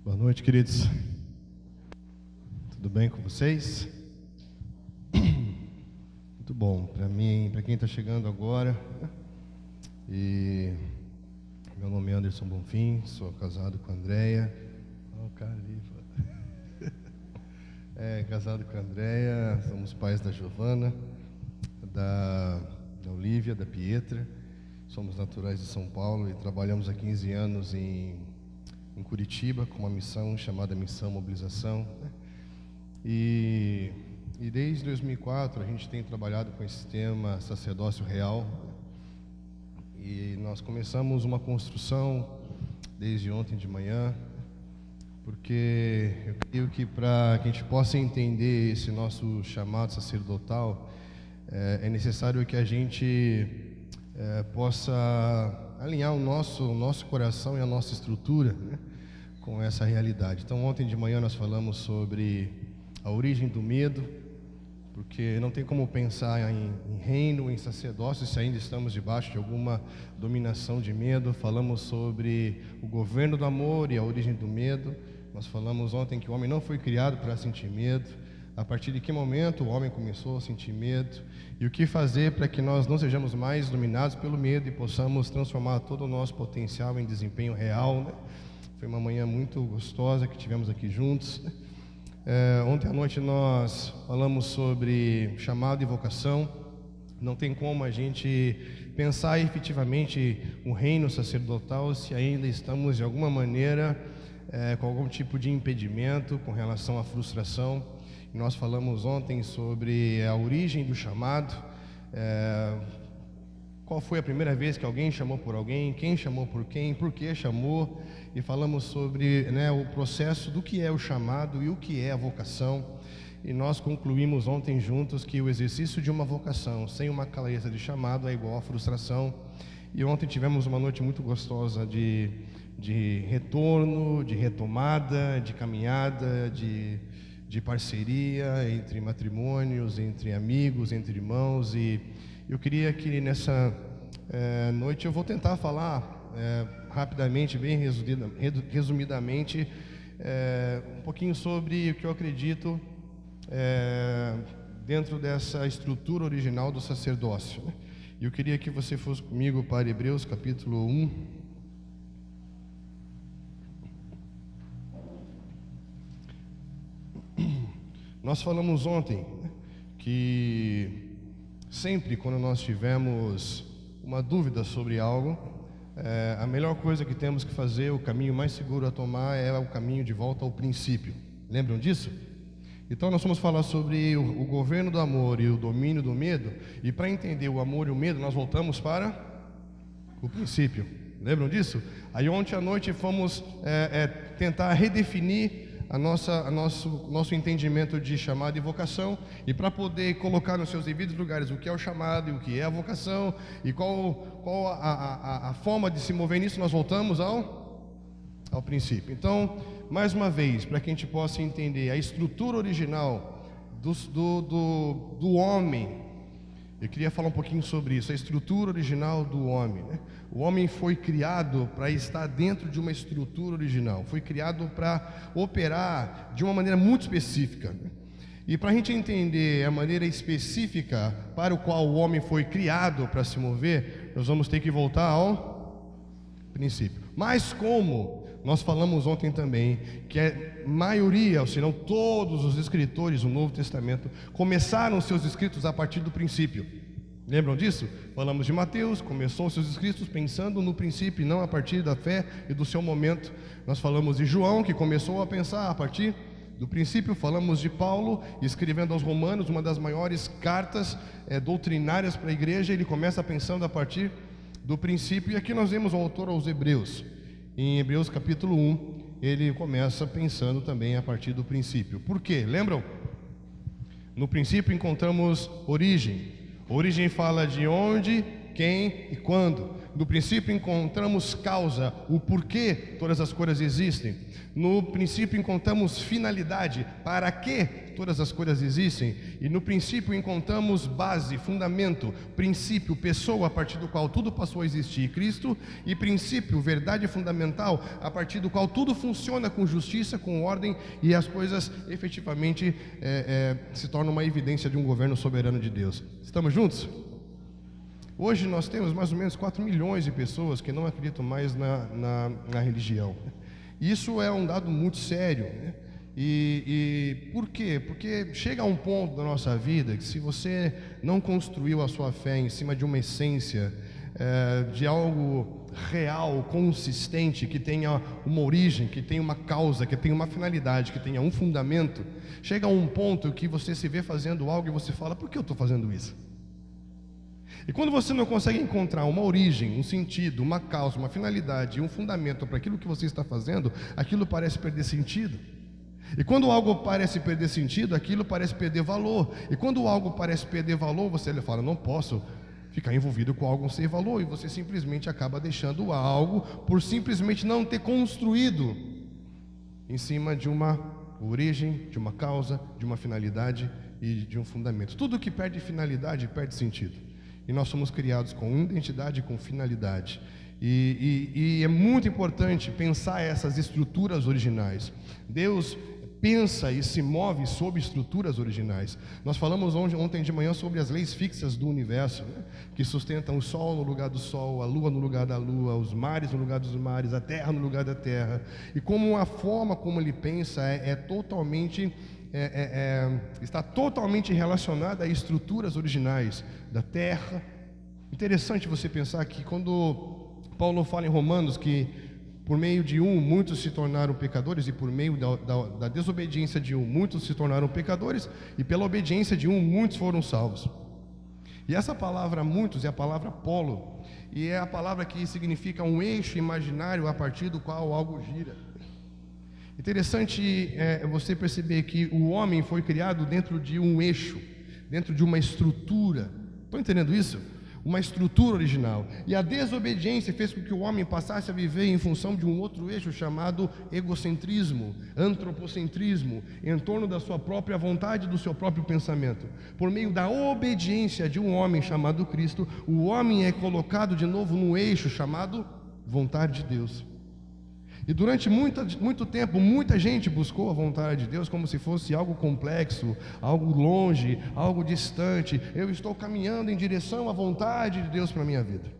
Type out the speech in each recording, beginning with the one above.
Boa noite, queridos. Tudo bem com vocês? Muito bom. Para mim, para quem está chegando agora, meu nome é Anderson Bonfim, sou casado com a Andréia. Olha o cara ali. Casado com a Andréia, somos pais da Giovana, da Olívia, da Pietra. Somos naturais de São Paulo e trabalhamos há 15 anos em Curitiba com uma missão chamada Missão Mobilização. E desde 2004 a gente tem trabalhado com esse tema sacerdócio real. E nós começamos uma construção desde ontem de manhã, porque eu creio que para que a gente possa entender esse nosso chamado sacerdotal, é necessário que a gente possa alinhar o nosso coração e a nossa estrutura, né, com essa realidade. Então ontem de manhã nós falamos sobre a origem do medo, porque não tem como pensar em reino, em sacerdócio, se ainda estamos debaixo de alguma dominação de medo. Falamos sobre o governo do amor e a origem do medo. Nós falamos ontem que o homem não foi criado para sentir medo. A partir de que momento o homem começou a sentir medo? E o que fazer para que nós não sejamos mais dominados pelo medo e possamos transformar todo o nosso potencial em desempenho real, né? Foi uma manhã muito gostosa que tivemos aqui juntos. Ontem à noite nós falamos sobre chamado e vocação. Não tem como a gente pensar efetivamente o reino sacerdotal se ainda estamos de alguma maneira com algum tipo de impedimento com relação à frustração. Nós falamos ontem sobre a origem do chamado, qual foi a primeira vez que alguém chamou por alguém, quem chamou por quem, por que chamou, e falamos sobre, né, o processo do que é o chamado e o que é a vocação. E nós concluímos ontem juntos que o exercício de uma vocação sem uma clareza de chamado é igual à frustração. E ontem tivemos uma noite muito gostosa de retorno, de retomada, de caminhada, de parceria entre matrimônios, entre amigos, entre irmãos. E eu queria que nessa noite eu vou tentar falar rapidamente, bem resumidamente, um pouquinho sobre o que eu acredito dentro dessa estrutura original do sacerdócio, né? E eu queria que você fosse comigo para Hebreus capítulo 1. Nós falamos ontem que sempre quando nós tivermos uma dúvida sobre algo, a melhor coisa que temos que fazer, o caminho mais seguro a tomar é o caminho de volta ao princípio. Lembram disso? Então nós vamos falar sobre o governo do amor e o domínio do medo. E para entender o amor e o medo, nós voltamos para o princípio. Lembram disso? Aí ontem à noite fomos tentar redefinir nosso entendimento de chamado e vocação, e para poder colocar nos seus devidos lugares o que é o chamado e o que é a vocação, e qual a forma de se mover nisso, nós voltamos ao princípio. Então, mais uma vez, para que a gente possa entender a estrutura original do homem, eu queria falar um pouquinho sobre isso, a estrutura original do homem, né? O homem foi criado para estar dentro de uma estrutura original, foi criado para operar de uma maneira muito específica, né? E para a gente entender a maneira específica para o qual o homem foi criado para se mover, nós vamos ter que voltar ao princípio. Mas como nós falamos ontem também, que a maioria, ou se não todos os escritores do Novo Testamento começaram seus escritos a partir do princípio. Lembram disso? Falamos de Mateus, começou seus escritos pensando no princípio e não a partir da fé e do seu momento. Nós falamos de João, que começou a pensar a partir do princípio. Falamos de Paulo, escrevendo aos Romanos, uma das maiores cartas doutrinárias para a igreja. Ele começa pensando a partir do princípio. E aqui nós vemos o autor aos Hebreus. Em Hebreus capítulo 1, ele começa pensando também a partir do princípio. Por quê? Lembram? No princípio encontramos origem. Origem fala de onde quem e quando. No princípio encontramos causa, o porquê todas as coisas existem. No princípio encontramos finalidade, para que todas as coisas existem. E no princípio encontramos base, fundamento, princípio, pessoa a partir do qual tudo passou a existir, Cristo. E princípio, verdade fundamental, a partir do qual tudo funciona com justiça, com ordem, e as coisas efetivamente se tornam uma evidência de um governo soberano de Deus. Estamos juntos? Hoje nós temos mais ou menos 4 milhões de pessoas que não acreditam mais na religião. Isso é um dado muito sério, né? E por quê? Porque chega a um ponto da nossa vida que, se você não construiu a sua fé em cima de uma essência, de algo real, consistente, que tenha uma origem, que tenha uma causa, que tenha uma finalidade, que tenha um fundamento, chega a um ponto que você se vê fazendo algo e você fala: por que eu estou fazendo isso? E quando você não consegue encontrar uma origem, um sentido, uma causa, uma finalidade, um fundamento para aquilo que você está fazendo, aquilo parece perder sentido. E quando algo parece perder sentido, aquilo parece perder valor. E quando algo parece perder valor, você fala: não posso ficar envolvido com algo sem valor. E você simplesmente acaba deixando algo por simplesmente não ter construído em cima de uma origem, de uma causa, de uma finalidade e de um fundamento. Tudo que perde finalidade perde sentido. E nós somos criados com identidade e com finalidade. E é muito importante pensar essas estruturas originais. Deus pensa e se move sob estruturas originais. Nós falamos ontem de manhã sobre as leis fixas do universo, né? Que sustentam o sol no lugar do sol, a lua no lugar da lua, os mares no lugar dos mares, a terra no lugar da terra. E como a forma como ele pensa está totalmente relacionada a estruturas originais da terra. Interessante você pensar que quando Paulo fala em Romanos que por meio de um muitos se tornaram pecadores, e por meio da desobediência de um muitos se tornaram pecadores, e pela obediência de um muitos foram salvos. E essa palavra muitos é a palavra polo, e é a palavra que significa um eixo imaginário a partir do qual algo gira. Interessante você perceber que o homem foi criado dentro de um eixo, dentro de uma estrutura. Estão entendendo isso? Uma estrutura original. E a desobediência fez com que o homem passasse a viver em função de um outro eixo chamado egocentrismo, antropocentrismo, em torno da sua própria vontade, do seu próprio pensamento. Por meio da obediência de um homem chamado Cristo, o homem é colocado de novo no eixo chamado vontade de Deus. E durante muito tempo, muita gente buscou a vontade de Deus como se fosse algo complexo, algo longe, algo distante. Eu estou caminhando em direção à vontade de Deus para a minha vida.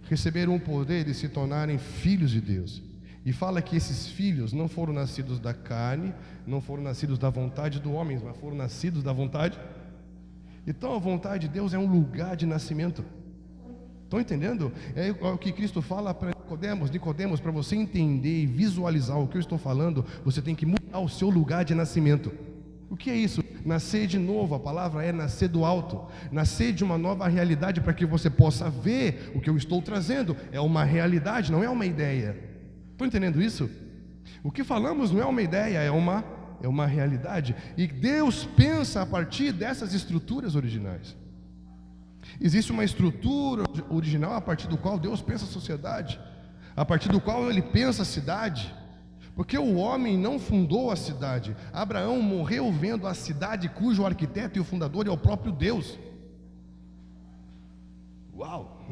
Receberam o poder de se tornarem filhos de Deus. E fala que esses filhos não foram nascidos da carne, não foram nascidos da vontade do homem, mas foram nascidos da vontade. Então a vontade de Deus é um lugar de nascimento. Estão entendendo? É o que Cristo fala para Nicodemos, para você entender e visualizar o que eu estou falando, você tem que mudar o seu lugar de nascimento. O que é isso? Nascer de novo. A palavra é nascer do alto, nascer de uma nova realidade para que você possa ver o que eu estou trazendo. É uma realidade, não é uma ideia. Estão entendendo isso? O que falamos não é uma ideia, é uma realidade. E Deus pensa a partir dessas estruturas originais. Existe uma estrutura original a partir do qual Deus pensa a sociedade, a partir do qual Ele pensa a cidade, porque o homem não fundou a cidade. Abraão morreu vendo a cidade cujo arquiteto e o fundador é o próprio Deus. Uau!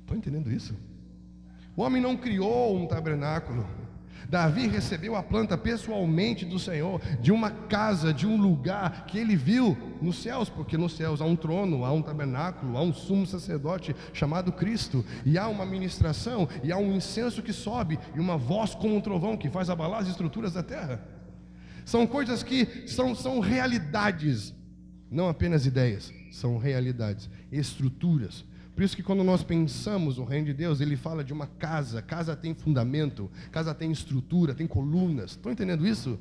Estão entendendo isso? O homem não criou um tabernáculo. Davi recebeu a planta pessoalmente do Senhor, de uma casa, de um lugar que ele viu nos céus, porque nos céus há um trono, há um tabernáculo, há um sumo sacerdote chamado Cristo, e há uma ministração, e há um incenso que sobe, e uma voz como um trovão que faz abalar as estruturas da terra. São coisas que são realidades, não apenas ideias, são realidades, estruturas. Por isso que quando nós pensamos no reino de Deus, ele fala de uma casa. Casa tem fundamento, casa tem estrutura, tem colunas. Estão entendendo isso?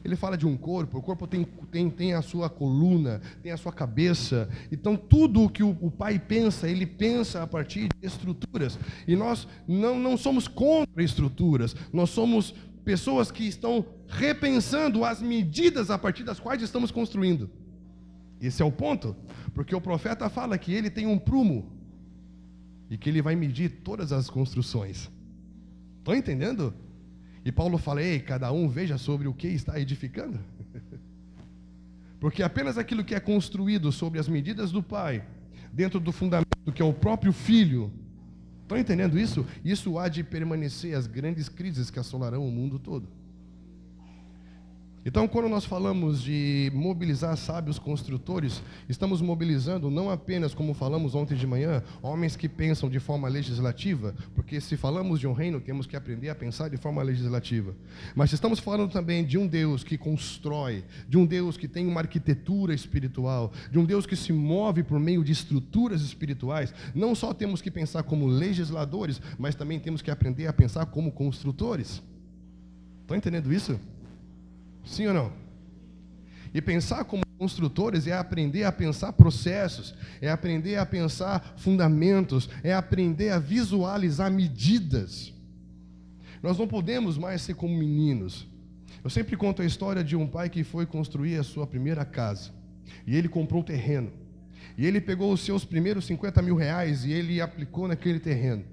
Ele fala de um corpo, o corpo tem a sua coluna, tem a sua cabeça. Então tudo o que o Pai pensa, ele pensa a partir de estruturas. E nós não somos contra estruturas, nós somos pessoas que estão repensando as medidas a partir das quais estamos construindo. Esse é o ponto, porque o profeta fala que ele tem um prumo e que ele vai medir todas as construções. Estão entendendo? E Paulo fala: ei, cada um veja sobre o que está edificando. Porque apenas aquilo que é construído sobre as medidas do Pai, dentro do fundamento que é o próprio Filho, estão entendendo isso? Isso há de permanecer as grandes crises que assolarão o mundo todo. Então, quando nós falamos de mobilizar sábios construtores, estamos mobilizando não apenas, como falamos ontem de manhã, homens que pensam de forma legislativa, porque se falamos de um reino, temos que aprender a pensar de forma legislativa. Mas estamos falando também de um Deus que constrói, de um Deus que tem uma arquitetura espiritual, de um Deus que se move por meio de estruturas espirituais. Não só temos que pensar como legisladores, mas também temos que aprender a pensar como construtores. Estão entendendo isso? Sim ou não? E pensar como construtores é aprender a pensar processos, é aprender a pensar fundamentos, é aprender a visualizar medidas. Nós não podemos mais ser como meninos. Eu sempre conto a história de um pai que foi construir a sua primeira casa. E ele comprou o terreno. E ele pegou os seus primeiros 50 mil reais e ele aplicou naquele terreno.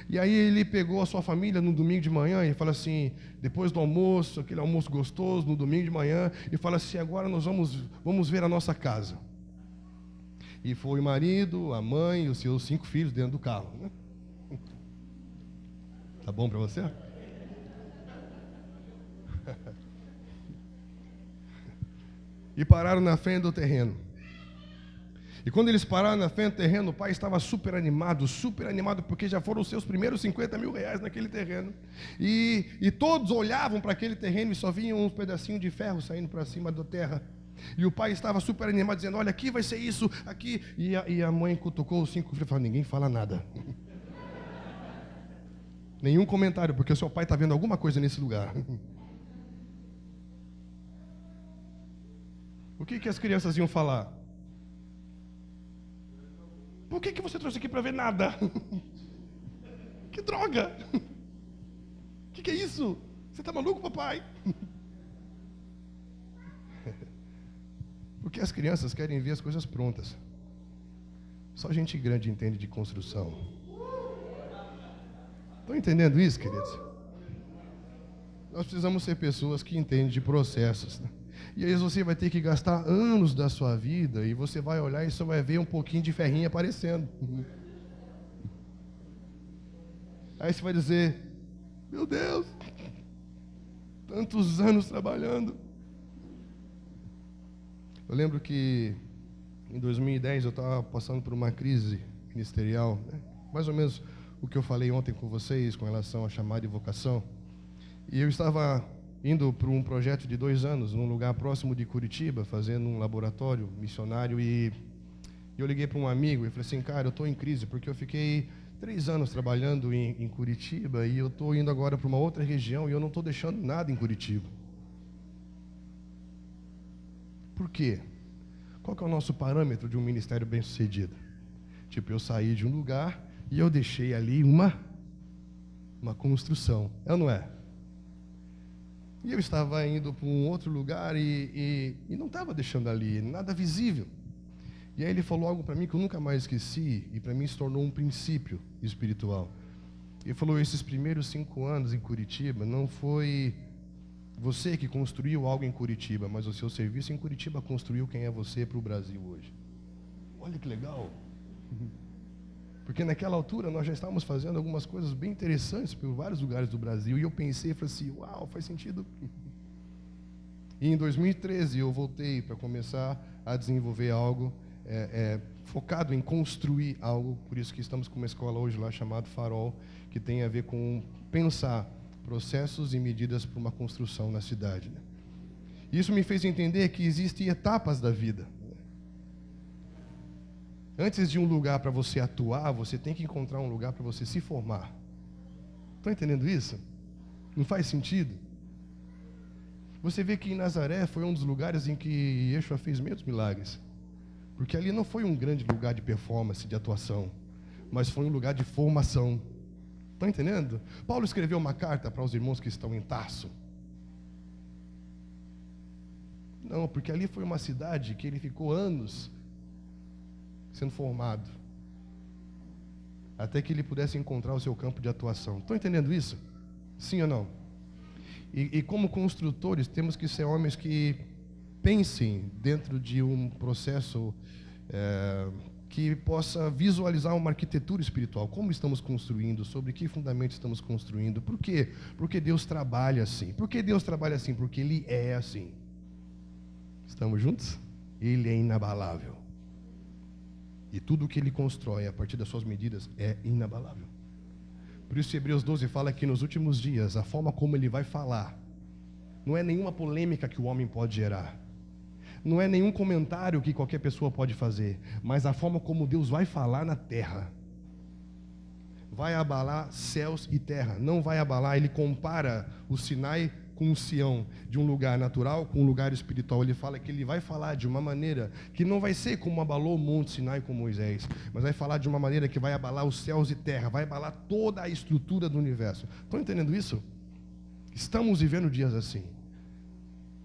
E aí ele pegou a sua família no domingo de manhã e fala assim, depois do almoço, aquele almoço gostoso, no domingo de manhã, e fala assim: agora nós vamos ver a nossa casa. E foi o marido, a mãe e os seus 5 filhos dentro do carro. Tá bom para você? E pararam na frente do terreno. E quando eles pararam na frente do terreno, o pai estava super animado, porque já foram os seus primeiros 50 mil reais naquele terreno. E todos olhavam para aquele terreno e só vinham uns pedacinhos de ferro saindo para cima da terra. E o pai estava super animado, dizendo: olha, aqui vai ser isso, aqui. E a mãe cutucou os 5 filhos e falou: ninguém fala nada. Nenhum comentário, porque o seu pai está vendo alguma coisa nesse lugar. O que as crianças iam falar? Por que você trouxe aqui para ver nada? Que droga! Que é isso? Você está maluco, papai? Porque as crianças querem ver as coisas prontas. Só gente grande entende de construção. Estão entendendo isso, queridos? Nós precisamos ser pessoas que entendem de processos, né? E aí você vai ter que gastar anos da sua vida e você vai olhar e só vai ver um pouquinho de ferrinho aparecendo. Aí você vai dizer: meu Deus, tantos anos trabalhando. Eu lembro que em 2010 eu estava passando por uma crise ministerial, né? Mais ou menos o que eu falei ontem com vocês com relação a chamada e vocação. E eu estava indo para um projeto de 2 anos, num lugar próximo de Curitiba, fazendo um laboratório missionário, e eu liguei para um amigo e falei assim: cara, eu estou em crise, porque eu fiquei 3 anos trabalhando em Curitiba, e eu estou indo agora para uma outra região, e eu não estou deixando nada em Curitiba. Por quê? Qual que é o nosso parâmetro de um ministério bem-sucedido? Tipo, eu saí de um lugar e eu deixei ali uma construção, é ou não é? E eu estava indo para um outro lugar e não estava deixando ali nada visível. E aí ele falou algo para mim que eu nunca mais esqueci, e para mim se tornou um princípio espiritual. Ele falou: esses primeiros 5 anos em Curitiba, não foi você que construiu algo em Curitiba, mas o seu serviço em Curitiba construiu quem é você para o Brasil hoje. Olha que legal! Porque naquela altura nós já estávamos fazendo algumas coisas bem interessantes por vários lugares do Brasil. E eu pensei, falei assim: uau, faz sentido. E em 2013 eu voltei para começar a desenvolver algo focado em construir algo. Por isso que estamos com uma escola hoje lá chamada Farol, que tem a ver com pensar processos e medidas para uma construção na cidade, né? Isso me fez entender que existem etapas da vida. Antes de um lugar para você atuar, você tem que encontrar um lugar para você se formar. Estão entendendo isso? Não faz sentido? Você vê que em Nazaré foi um dos lugares em que Yeshua fez muitos milagres. Porque ali não foi um grande lugar de performance, de atuação, mas foi um lugar de formação. Estão entendendo? Paulo escreveu uma carta para os irmãos que estão em Tarso. Não, porque ali foi uma cidade que ele ficou anos sendo formado, até que ele pudesse encontrar o seu campo de atuação. Estão entendendo isso? Sim ou não? E como construtores, temos que ser homens que pensem dentro de um processo que possa visualizar uma arquitetura espiritual. Como estamos construindo? Sobre que fundamento estamos construindo? Por quê? Porque Deus trabalha assim. Por que Deus trabalha assim? Porque Ele é assim. Estamos juntos? Ele é inabalável. E tudo que Ele constrói a partir das suas medidas é inabalável. Por isso Hebreus 12 fala que nos últimos dias, a forma como Ele vai falar, não é nenhuma polêmica que o homem pode gerar. Não é nenhum comentário que qualquer pessoa pode fazer, mas a forma como Deus vai falar na terra vai abalar céus e terra. Não vai abalar. Ele compara o Sinai com o Sião, de um lugar natural com um lugar espiritual. Ele fala que ele vai falar de uma maneira que não vai ser como abalou o Monte Sinai com Moisés, mas vai falar de uma maneira que vai abalar os céus e terra, vai abalar toda a estrutura do universo. Estão entendendo isso? Estamos vivendo dias assim.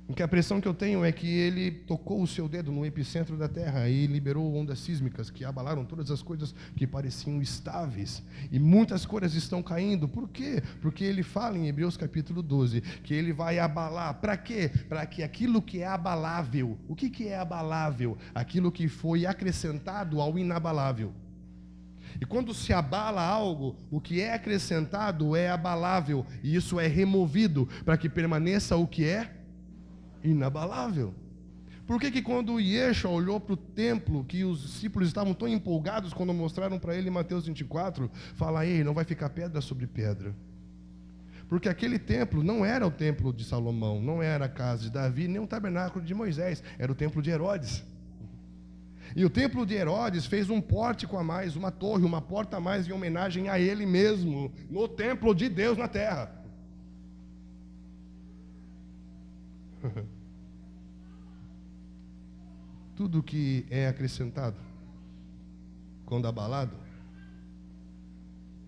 Porque a impressão que eu tenho é que ele tocou o seu dedo no epicentro da terra e liberou ondas sísmicas que abalaram todas as coisas que pareciam estáveis. E muitas coisas estão caindo. Por quê? Porque ele fala em Hebreus capítulo 12 que ele vai abalar. Para quê? Para que aquilo que é abalável. O que é abalável? Aquilo que foi acrescentado ao inabalável. E quando se abala algo, o que é acrescentado é abalável. E isso é removido para que permaneça o que é inabalável. Por que quando Yeshua olhou para o templo, que os discípulos estavam tão empolgados quando mostraram para ele em Mateus 24, fala, ei, não vai ficar pedra sobre pedra? Porque aquele templo não era o templo de Salomão, não era a casa de Davi, nem o tabernáculo de Moisés, era o templo de Herodes. E o templo de Herodes fez um pórtico a mais, uma torre, uma porta a mais em homenagem a ele mesmo, no templo de Deus na terra. Tudo que é acrescentado, quando abalado,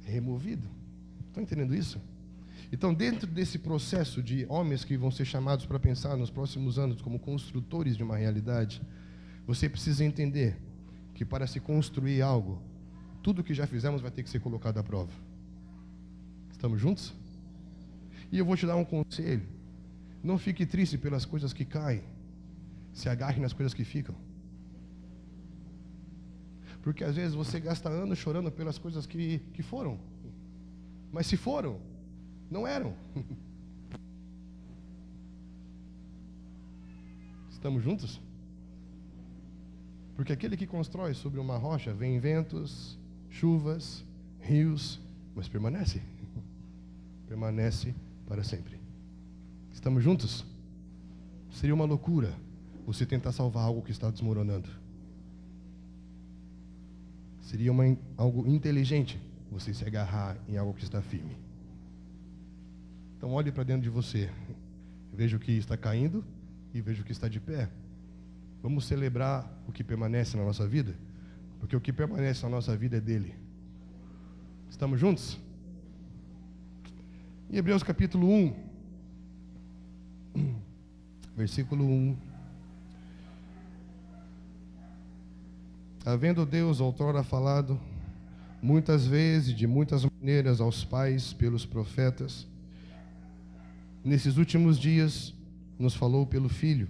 é removido. Estão entendendo isso? Então, dentro desse processo de homens que vão ser chamados para pensar nos próximos anos como construtores de uma realidade, você precisa entender que para se construir algo, tudo que já fizemos vai ter que ser colocado à prova. Estamos juntos? E eu vou te dar um conselho. Não fique triste pelas coisas que caem. Se agarre nas coisas que ficam. Porque às vezes você gasta anos chorando pelas coisas que foram. Mas se foram, não eram. Estamos juntos? Porque aquele que constrói sobre uma rocha, vem ventos, chuvas, rios, mas permanece. Permanece para sempre. Estamos juntos? Seria uma loucura você tentar salvar algo que está desmoronando. Seria algo inteligente você se agarrar em algo que está firme. Então olhe para dentro de você. Veja o que está caindo e veja o que está de pé. Vamos celebrar o que permanece na nossa vida? Porque o que permanece na nossa vida é dele. Estamos juntos? Em Hebreus capítulo 1, versículo 1. Havendo Deus outrora falado muitas vezes, de muitas maneiras aos pais pelos profetas, nesses últimos dias nos falou pelo Filho,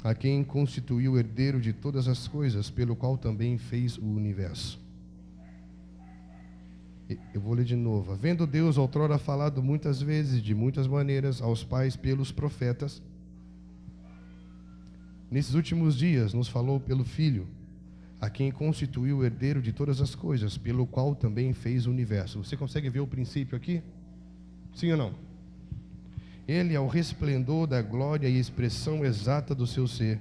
a quem constituiu herdeiro de todas as coisas, pelo qual também fez o universo. Eu vou ler de novo. Havendo Deus outrora falado muitas vezes, de muitas maneiras, aos pais pelos profetas, nesses últimos dias nos falou pelo Filho, a quem constituiu o herdeiro de todas as coisas, pelo qual também fez o universo. Você consegue ver o princípio aqui? Sim ou não? Ele é o resplendor da glória e expressão exata do seu ser,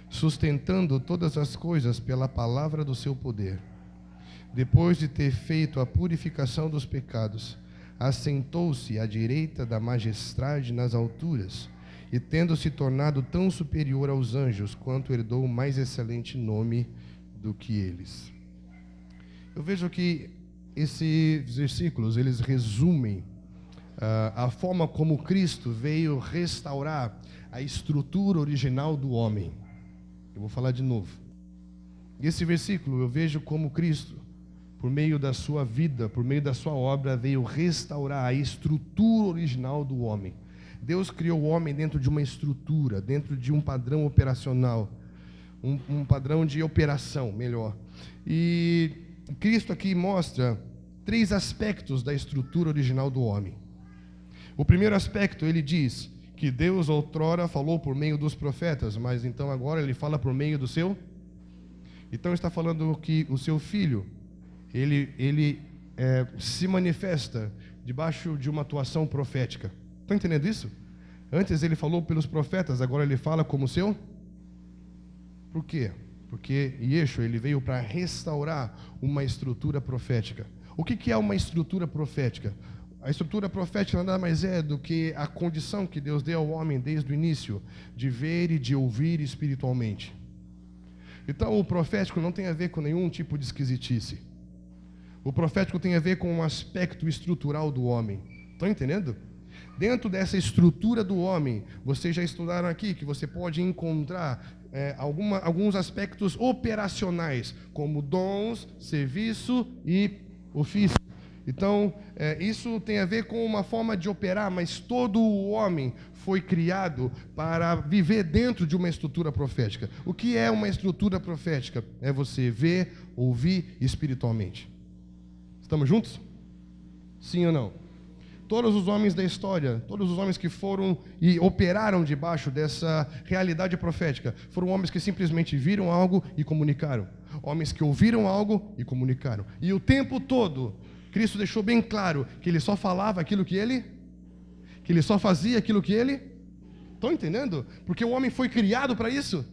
sustentando todas as coisas pela palavra do seu poder. Depois de ter feito a purificação dos pecados, assentou-se à direita da majestade nas alturas, e tendo se tornado tão superior aos anjos, quanto herdou mais excelente nome do que eles. Eu vejo que esses versículos, eles resumem a forma como Cristo veio restaurar a estrutura original do homem. Eu vou falar de novo. Esse versículo eu vejo como Cristo, por meio da sua vida, por meio da sua obra, veio restaurar a estrutura original do homem. Deus criou o homem dentro de uma estrutura, dentro de um padrão operacional, um padrão de operação, melhor. E Cristo aqui mostra 3 aspectos da estrutura original do homem. O primeiro aspecto, ele diz que Deus outrora falou por meio dos profetas, mas então agora ele fala por meio do seu. Então está falando que o seu filho, ele se manifesta debaixo de uma atuação profética. Estão entendendo isso? Antes ele falou pelos profetas, agora ele fala como seu. Por quê? Porque Yeshua, ele veio para restaurar uma estrutura profética. O que é uma estrutura profética? A estrutura profética nada mais é do que a condição que Deus deu ao homem desde o início, de ver e de ouvir espiritualmente. Então o profético não tem a ver com nenhum tipo de esquisitice. O profético tem a ver com um aspecto estrutural do homem. Estão entendendo? Dentro dessa estrutura do homem, vocês já estudaram aqui que você pode encontrar alguns aspectos operacionais, como dons, serviço e ofício. Então, isso tem a ver com uma forma de operar, mas todo o homem foi criado para viver dentro de uma estrutura profética. O que é uma estrutura profética? É você ver, ouvir espiritualmente. Estamos juntos? Sim ou não? Todos os homens da história, todos os homens que foram e operaram debaixo dessa realidade profética, foram homens que simplesmente viram algo e comunicaram. Homens que ouviram algo e comunicaram. E o tempo todo, Cristo deixou bem claro que ele só falava aquilo que ele só fazia aquilo que ele. Estão entendendo? Porque o homem foi criado para isso.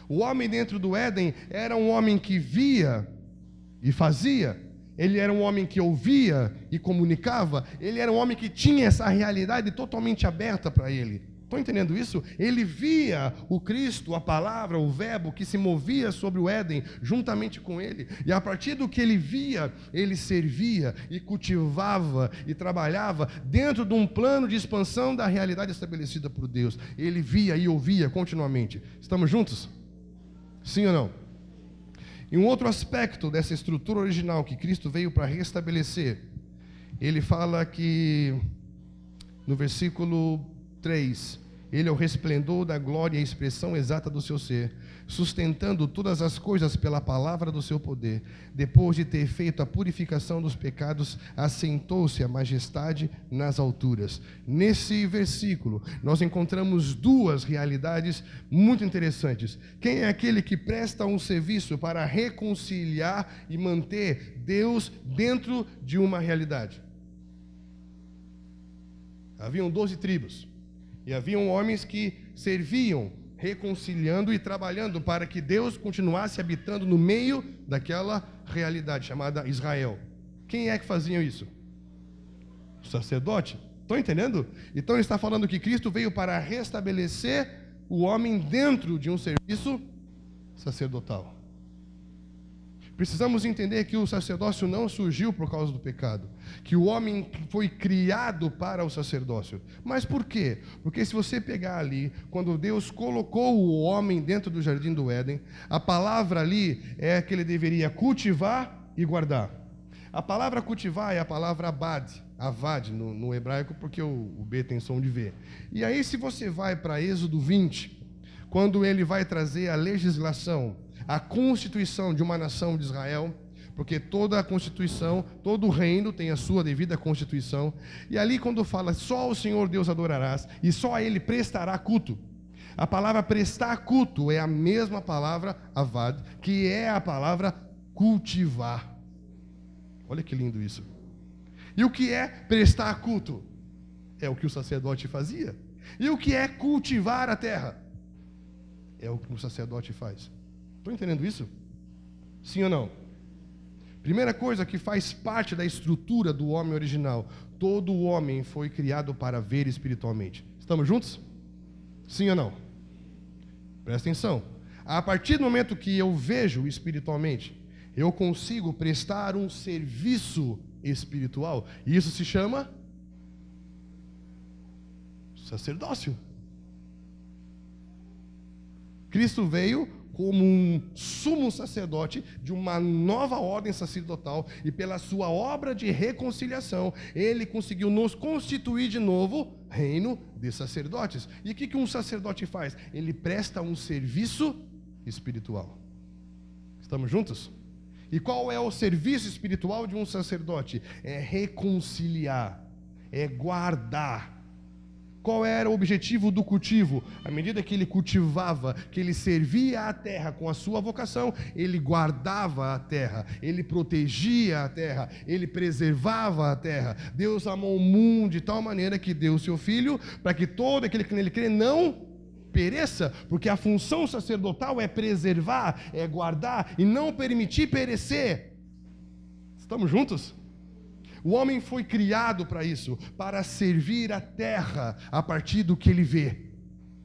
O homem dentro do Éden era um homem que via e fazia. Ele era um homem que ouvia e comunicava. Ele era um homem que tinha essa realidade totalmente aberta para ele. Estão entendendo isso? Ele via o Cristo, a palavra, o verbo que se movia sobre o Éden juntamente com ele. E a partir do que ele via, ele servia e cultivava e trabalhava dentro de um plano de expansão da realidade estabelecida por Deus. Ele via e ouvia continuamente. Estamos juntos? Sim ou não? E um outro aspecto dessa estrutura original que Cristo veio para restabelecer, ele fala que no versículo 3, ele é o resplendor da glória e a expressão exata do seu ser, sustentando todas as coisas pela palavra do seu poder. Depois de ter feito a purificação dos pecados, assentou-se a majestade nas alturas. Nesse versículo, nós encontramos 2 realidades muito interessantes. Quem é aquele que presta um serviço para reconciliar e manter Deus dentro de uma realidade? Haviam 12 tribos. E haviam homens que serviam, reconciliando e trabalhando para que Deus continuasse habitando no meio daquela realidade chamada Israel. Quem é que fazia isso? O sacerdote. Estão entendendo? Então ele está falando que Cristo veio para restabelecer o homem dentro de um serviço sacerdotal. Precisamos entender que o sacerdócio não surgiu por causa do pecado, que o homem foi criado para o sacerdócio. Mas por quê? Porque se você pegar ali, quando Deus colocou o homem dentro do jardim do Éden, a palavra ali é que ele deveria cultivar e guardar. A palavra cultivar é a palavra avad no hebraico, porque o B tem som de V. E aí se você vai para Êxodo 20, quando ele vai trazer a legislação, a constituição de uma nação de Israel, porque toda a constituição, todo o reino tem a sua devida constituição, e ali quando fala só o Senhor Deus adorarás, e só a Ele prestará culto, a palavra prestar culto é a mesma palavra avad, que é a palavra cultivar. Olha que lindo isso. E o que é prestar culto? É o que o sacerdote fazia. E o que é cultivar a terra? É o que o sacerdote faz. Estão entendendo isso? Sim ou não? Primeira coisa que faz parte da estrutura do homem original. Todo homem foi criado para ver espiritualmente. Estamos juntos? Sim ou não? Presta atenção. A partir do momento que eu vejo espiritualmente, eu consigo prestar um serviço espiritual. E isso se chama sacerdócio. Cristo veio como um sumo sacerdote de uma nova ordem sacerdotal, e pela sua obra de reconciliação, ele conseguiu nos constituir de novo reino de sacerdotes. E o que um sacerdote faz? Ele presta um serviço espiritual. Estamos juntos? E qual é o serviço espiritual de um sacerdote? É reconciliar, é guardar. Qual era o objetivo do cultivo? À medida que ele cultivava, que ele servia a terra com a sua vocação, ele guardava a terra, ele protegia a terra, ele preservava a terra. Deus amou o mundo de tal maneira que deu o seu Filho, para que todo aquele que nele crê não pereça, porque a função sacerdotal é preservar, é guardar e não permitir perecer. Estamos juntos? O homem foi criado para isso, para servir a terra a partir do que ele vê.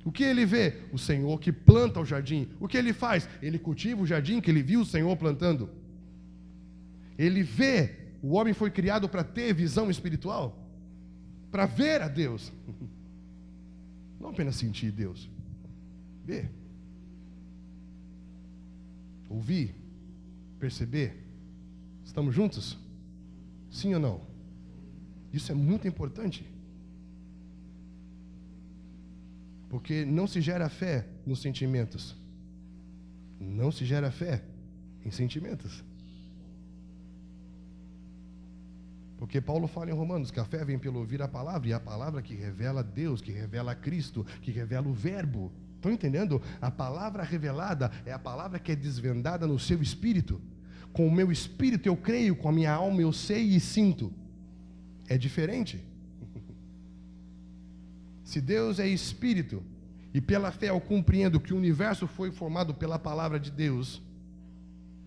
O que ele vê? O Senhor que planta o jardim. O que ele faz? Ele cultiva o jardim que ele viu o Senhor plantando. Ele vê. O homem foi criado para ter visão espiritual, para ver a Deus. Não apenas sentir Deus. Ver. Ouvir. Perceber. Estamos juntos? Sim ou não? Isso é muito importante. Porque não se gera fé nos sentimentos. Não se gera fé em sentimentos. Porque Paulo fala em Romanos que a fé vem pelo ouvir a palavra, e a palavra que revela Deus, que revela Cristo, que revela o verbo. Estão entendendo? A palavra revelada é a palavra que é desvendada no seu espírito. Com o meu espírito eu creio, com a minha alma eu sei e sinto. É diferente. Se Deus é espírito, e pela fé eu compreendo que o universo foi formado pela palavra de Deus,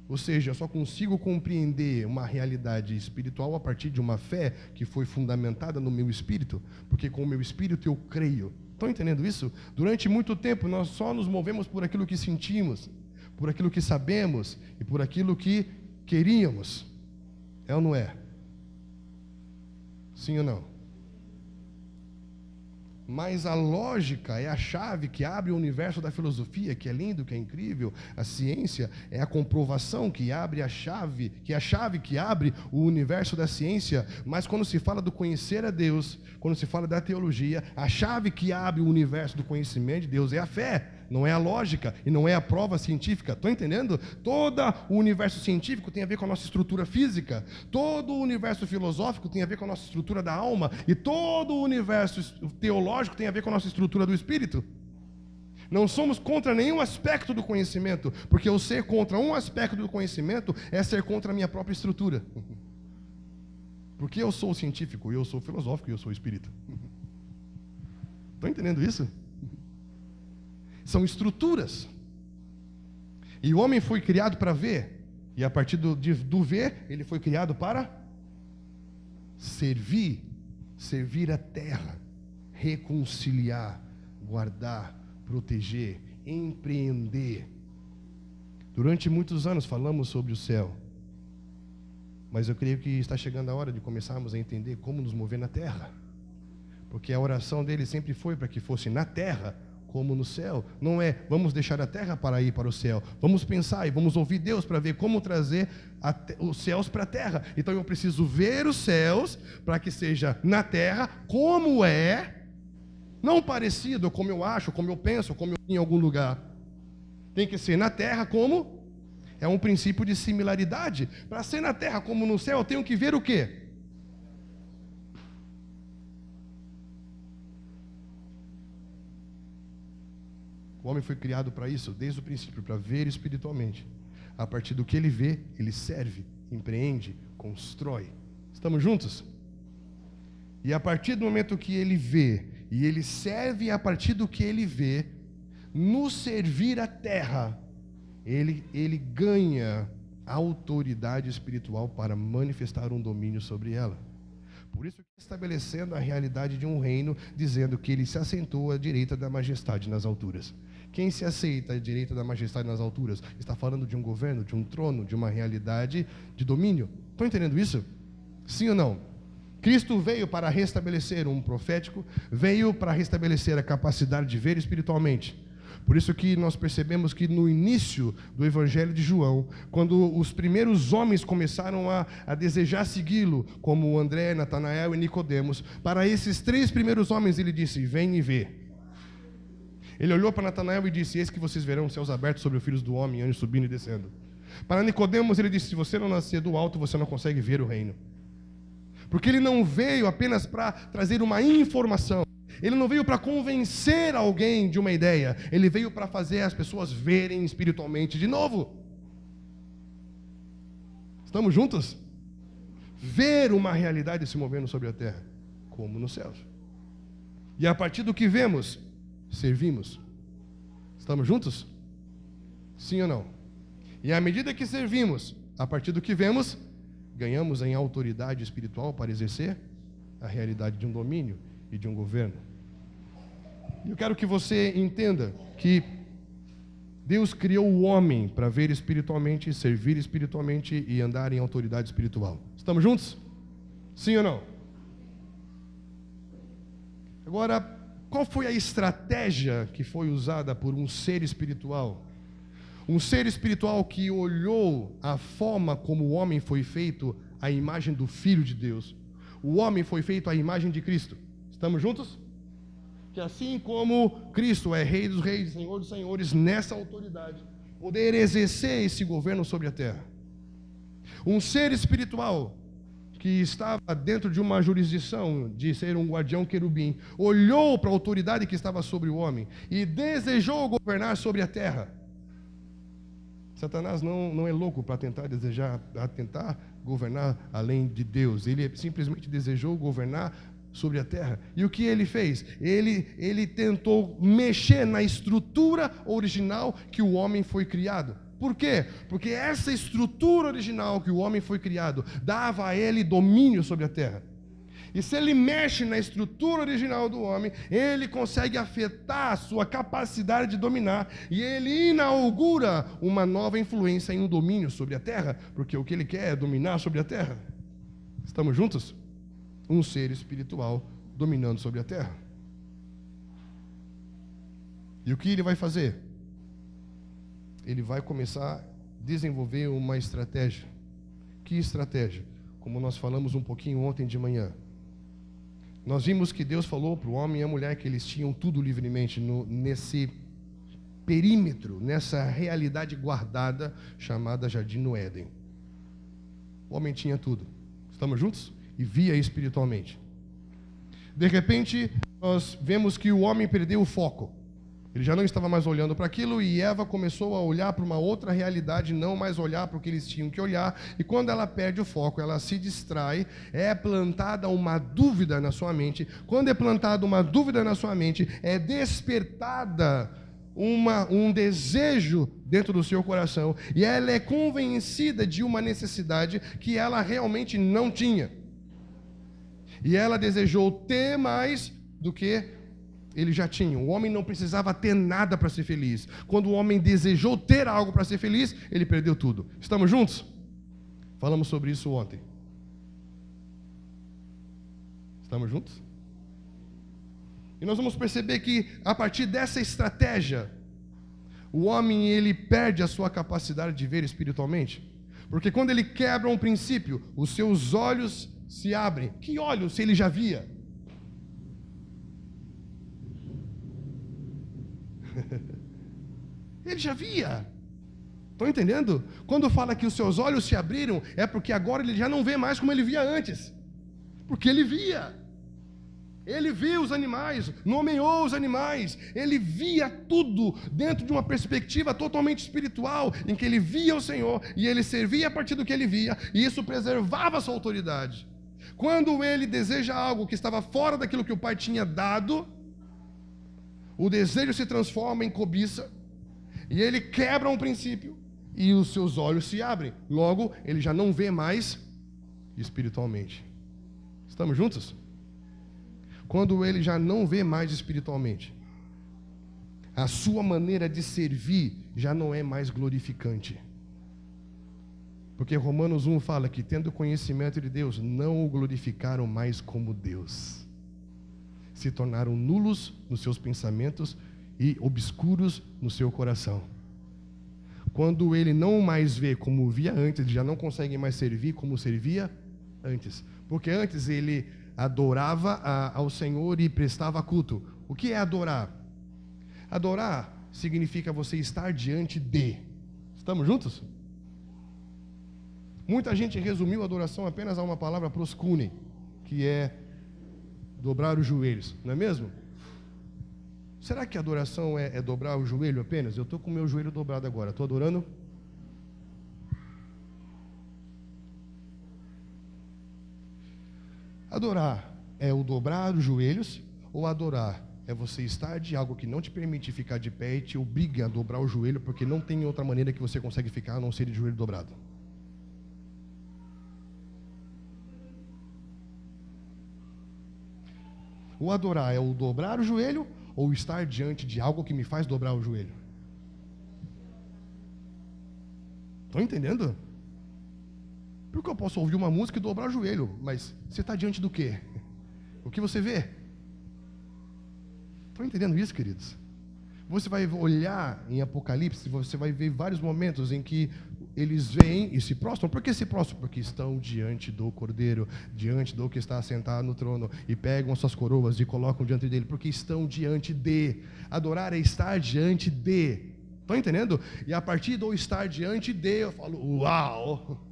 ou seja, eu só consigo compreender uma realidade espiritual a partir de uma fé que foi fundamentada no meu espírito, porque com o meu espírito eu creio. Estão entendendo isso? Durante muito tempo nós só nos movemos por aquilo que sentimos, por aquilo que sabemos e por aquilo que queríamos. É ou não é? Sim ou não? Mas a lógica é a chave que abre o universo da filosofia, que é lindo, que é incrível. A ciência é a comprovação que abre a chave, que é a chave que abre o universo da ciência. Mas quando se fala do conhecer a Deus, quando se fala da teologia, a chave que abre o universo do conhecimento de Deus é a fé. Não é a lógica e não é a prova científica. Estão entendendo? Todo o universo científico tem a ver com a nossa estrutura física. Todo o universo filosófico tem a ver com a nossa estrutura da alma. E todo o universo teológico tem a ver com a nossa estrutura do espírito. Não somos contra nenhum aspecto do conhecimento, porque eu ser contra um aspecto do conhecimento é ser contra a minha própria estrutura. Porque eu sou científico, eu sou filosófico e eu sou espírito. Estão entendendo isso? São estruturas. E o homem foi criado para ver. E a partir do ver, ele foi criado para servir. Servir a terra. Reconciliar. Guardar. Proteger. Empreender. Durante muitos anos falamos sobre o céu. Mas eu creio que está chegando a hora de começarmos a entender como nos mover na terra. Porque a oração dele sempre foi para que fosse na terra como no céu. Não é, vamos deixar a terra para ir para o céu. Vamos pensar e vamos ouvir Deus para ver como trazer os céus para a terra. Então eu preciso ver os céus para que seja na terra como é, não parecido como eu acho, como eu penso, como eu vi em algum lugar. Tem que ser na terra como é um princípio de similaridade. Para ser na terra como no céu, eu tenho que ver o quê? O homem foi criado para isso, desde o princípio, para ver espiritualmente. A partir do que ele vê, ele serve, empreende, constrói. Estamos juntos? E a partir do momento que ele vê, e ele serve a partir do que ele vê, no servir a terra, ele ganha autoridade espiritual para manifestar um domínio sobre ela. Por isso, estabelecendo a realidade de um reino, dizendo que ele se assentou à direita da majestade nas alturas. Quem se aceita à direita da majestade nas alturas está falando de um governo, de um trono, de uma realidade de domínio. Estão entendendo isso? Sim ou não? Cristo veio para restabelecer um profético, veio para restabelecer a capacidade de ver espiritualmente. Por isso que nós percebemos que no início do Evangelho de João, quando os primeiros homens começaram a desejar segui-lo, como André, Natanael e Nicodemos, para esses 3 primeiros homens ele disse: vem e vê. Ele olhou para Natanael e disse: eis que vocês verão céus abertos sobre os filhos do homem, anjos subindo e descendo. Para Nicodemos ele disse: se você não nascer do alto, você não consegue ver o reino. Porque ele não veio apenas para trazer uma informação. Ele não veio para convencer alguém de uma ideia. Ele veio para fazer as pessoas verem espiritualmente de novo. Estamos juntos? Ver uma realidade se movendo sobre a terra, como nos céus. E a partir do que vemos, servimos. Estamos juntos? Sim ou não? E à medida que servimos, a partir do que vemos, ganhamos em autoridade espiritual para exercer a realidade de um domínio e de um governo. E eu quero que você entenda que Deus criou o homem para ver espiritualmente, servir espiritualmente e andar em autoridade espiritual. Estamos juntos? Sim ou não? Agora, qual foi a estratégia que foi usada por um ser espiritual? Um ser espiritual que olhou a forma como o homem foi feito à imagem do Filho de Deus. O homem foi feito à imagem de Cristo. Estamos juntos? Que assim como Cristo é Rei dos Reis, Senhor dos Senhores, nessa autoridade, poder exercer esse governo sobre a terra. Um ser espiritual que estava dentro de uma jurisdição de ser um guardião querubim, olhou para a autoridade que estava sobre o homem e desejou governar sobre a terra. Satanás não é louco para tentar governar além de Deus. Ele simplesmente desejou governar sobre a terra. E o que ele fez? Ele tentou mexer na estrutura original que o homem foi criado. Por quê? Porque essa estrutura original que o homem foi criado dava a ele domínio sobre a terra. E se ele mexe na estrutura original do homem, ele consegue afetar a sua capacidade de dominar, e ele inaugura uma nova influência em um domínio sobre a terra, porque o que ele quer é dominar sobre a terra. Estamos juntos? Um ser espiritual dominando sobre a terra. E o que ele vai fazer? Ele vai começar a desenvolver uma estratégia. Que estratégia? Como nós falamos um pouquinho ontem de manhã. Nós vimos que Deus falou para o homem e a mulher que eles tinham tudo livremente nesse perímetro, nessa realidade guardada chamada Jardim no Éden. O homem tinha tudo. Estamos juntos? E via espiritualmente. De repente, nós vemos que o homem perdeu o foco. Ele já não estava mais olhando para aquilo e Eva começou a olhar para uma outra realidade, não mais olhar para o que eles tinham que olhar. E quando ela perde o foco, ela se distrai, é plantada uma dúvida na sua mente. Quando é plantada uma dúvida na sua mente, é despertada um desejo dentro do seu coração. E ela é convencida de uma necessidade que ela realmente não tinha. E ela desejou ter mais do que ele já tinha. O homem não precisava ter nada para ser feliz. Quando o homem desejou ter algo para ser feliz, ele perdeu tudo. Estamos juntos? Falamos sobre isso ontem. Estamos juntos? E nós vamos perceber que a partir dessa estratégia, o homem ele perde a sua capacidade de ver espiritualmente. Porque quando ele quebra um princípio, os seus olhos se abrem. Que olhos se ele já via? Ele já via. Estão entendendo? Quando fala que os seus olhos se abriram, é porque agora ele já não vê mais como ele via antes. Porque ele via. Ele viu os animais, nomeou os animais. Ele via tudo dentro de uma perspectiva totalmente espiritual, em que ele via o Senhor e ele servia a partir do que ele via, e isso preservava a sua autoridade. Quando ele deseja algo que estava fora daquilo que o Pai tinha dado, o desejo se transforma em cobiça, e ele quebra um princípio, e os seus olhos se abrem. Logo, ele já não vê mais espiritualmente. Estamos juntos? Quando ele já não vê mais espiritualmente, a sua maneira de servir já não é mais glorificante. Porque Romanos 1 fala que, tendo conhecimento de Deus, não o glorificaram mais como Deus. Se tornaram nulos nos seus pensamentos e obscuros no seu coração. Quando ele não mais vê como via antes, ele já não consegue mais servir como servia antes. Porque antes ele adorava ao Senhor e prestava culto. O que é adorar? Adorar significa você estar diante de. Estamos juntos? Muita gente resumiu a adoração apenas a uma palavra proskune, que é dobrar os joelhos, não é mesmo? Será que a adoração é dobrar o joelho apenas? Eu estou com o meu joelho dobrado agora, estou adorando? Adorar é o dobrar os joelhos, ou adorar é você estar de algo que não te permite ficar de pé e te obriga a dobrar o joelho, porque não tem outra maneira que você consegue ficar a não ser de joelho dobrado. O adorar é o dobrar o joelho ou estar diante de algo que me faz dobrar o joelho? Estão entendendo? Porque eu posso ouvir uma música e dobrar o joelho, mas você está diante do quê? O que você vê? Estão entendendo isso, queridos? Você vai olhar em Apocalipse, você vai ver vários momentos em que eles vêm e se prostram. Por que se prostram? Porque estão diante do Cordeiro, diante do que está sentado no trono, e pegam suas coroas e colocam diante dele, porque estão diante de. Adorar é estar diante de. Estão entendendo? E a partir do estar diante de, eu falo, uau!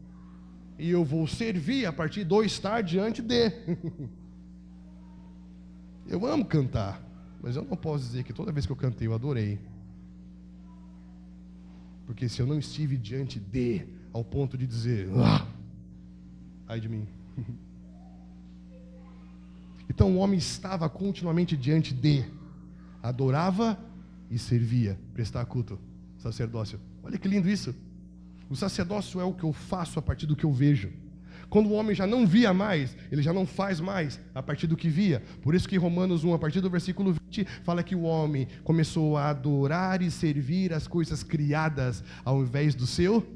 E eu vou servir a partir do estar diante de. Eu amo cantar, mas eu não posso dizer que toda vez que eu cantei eu adorei. Porque se eu não estive diante de, ao ponto de dizer, ai de mim. Então o homem estava continuamente diante de, adorava e servia, prestar culto, sacerdócio. Olha que lindo isso. O sacerdócio é o que eu faço a partir do que eu vejo. Quando o homem já não via mais, ele já não faz mais a partir do que via. Por isso que Romanos 1, a partir do versículo 20, fala que o homem começou a adorar e servir as coisas criadas ao invés do seu.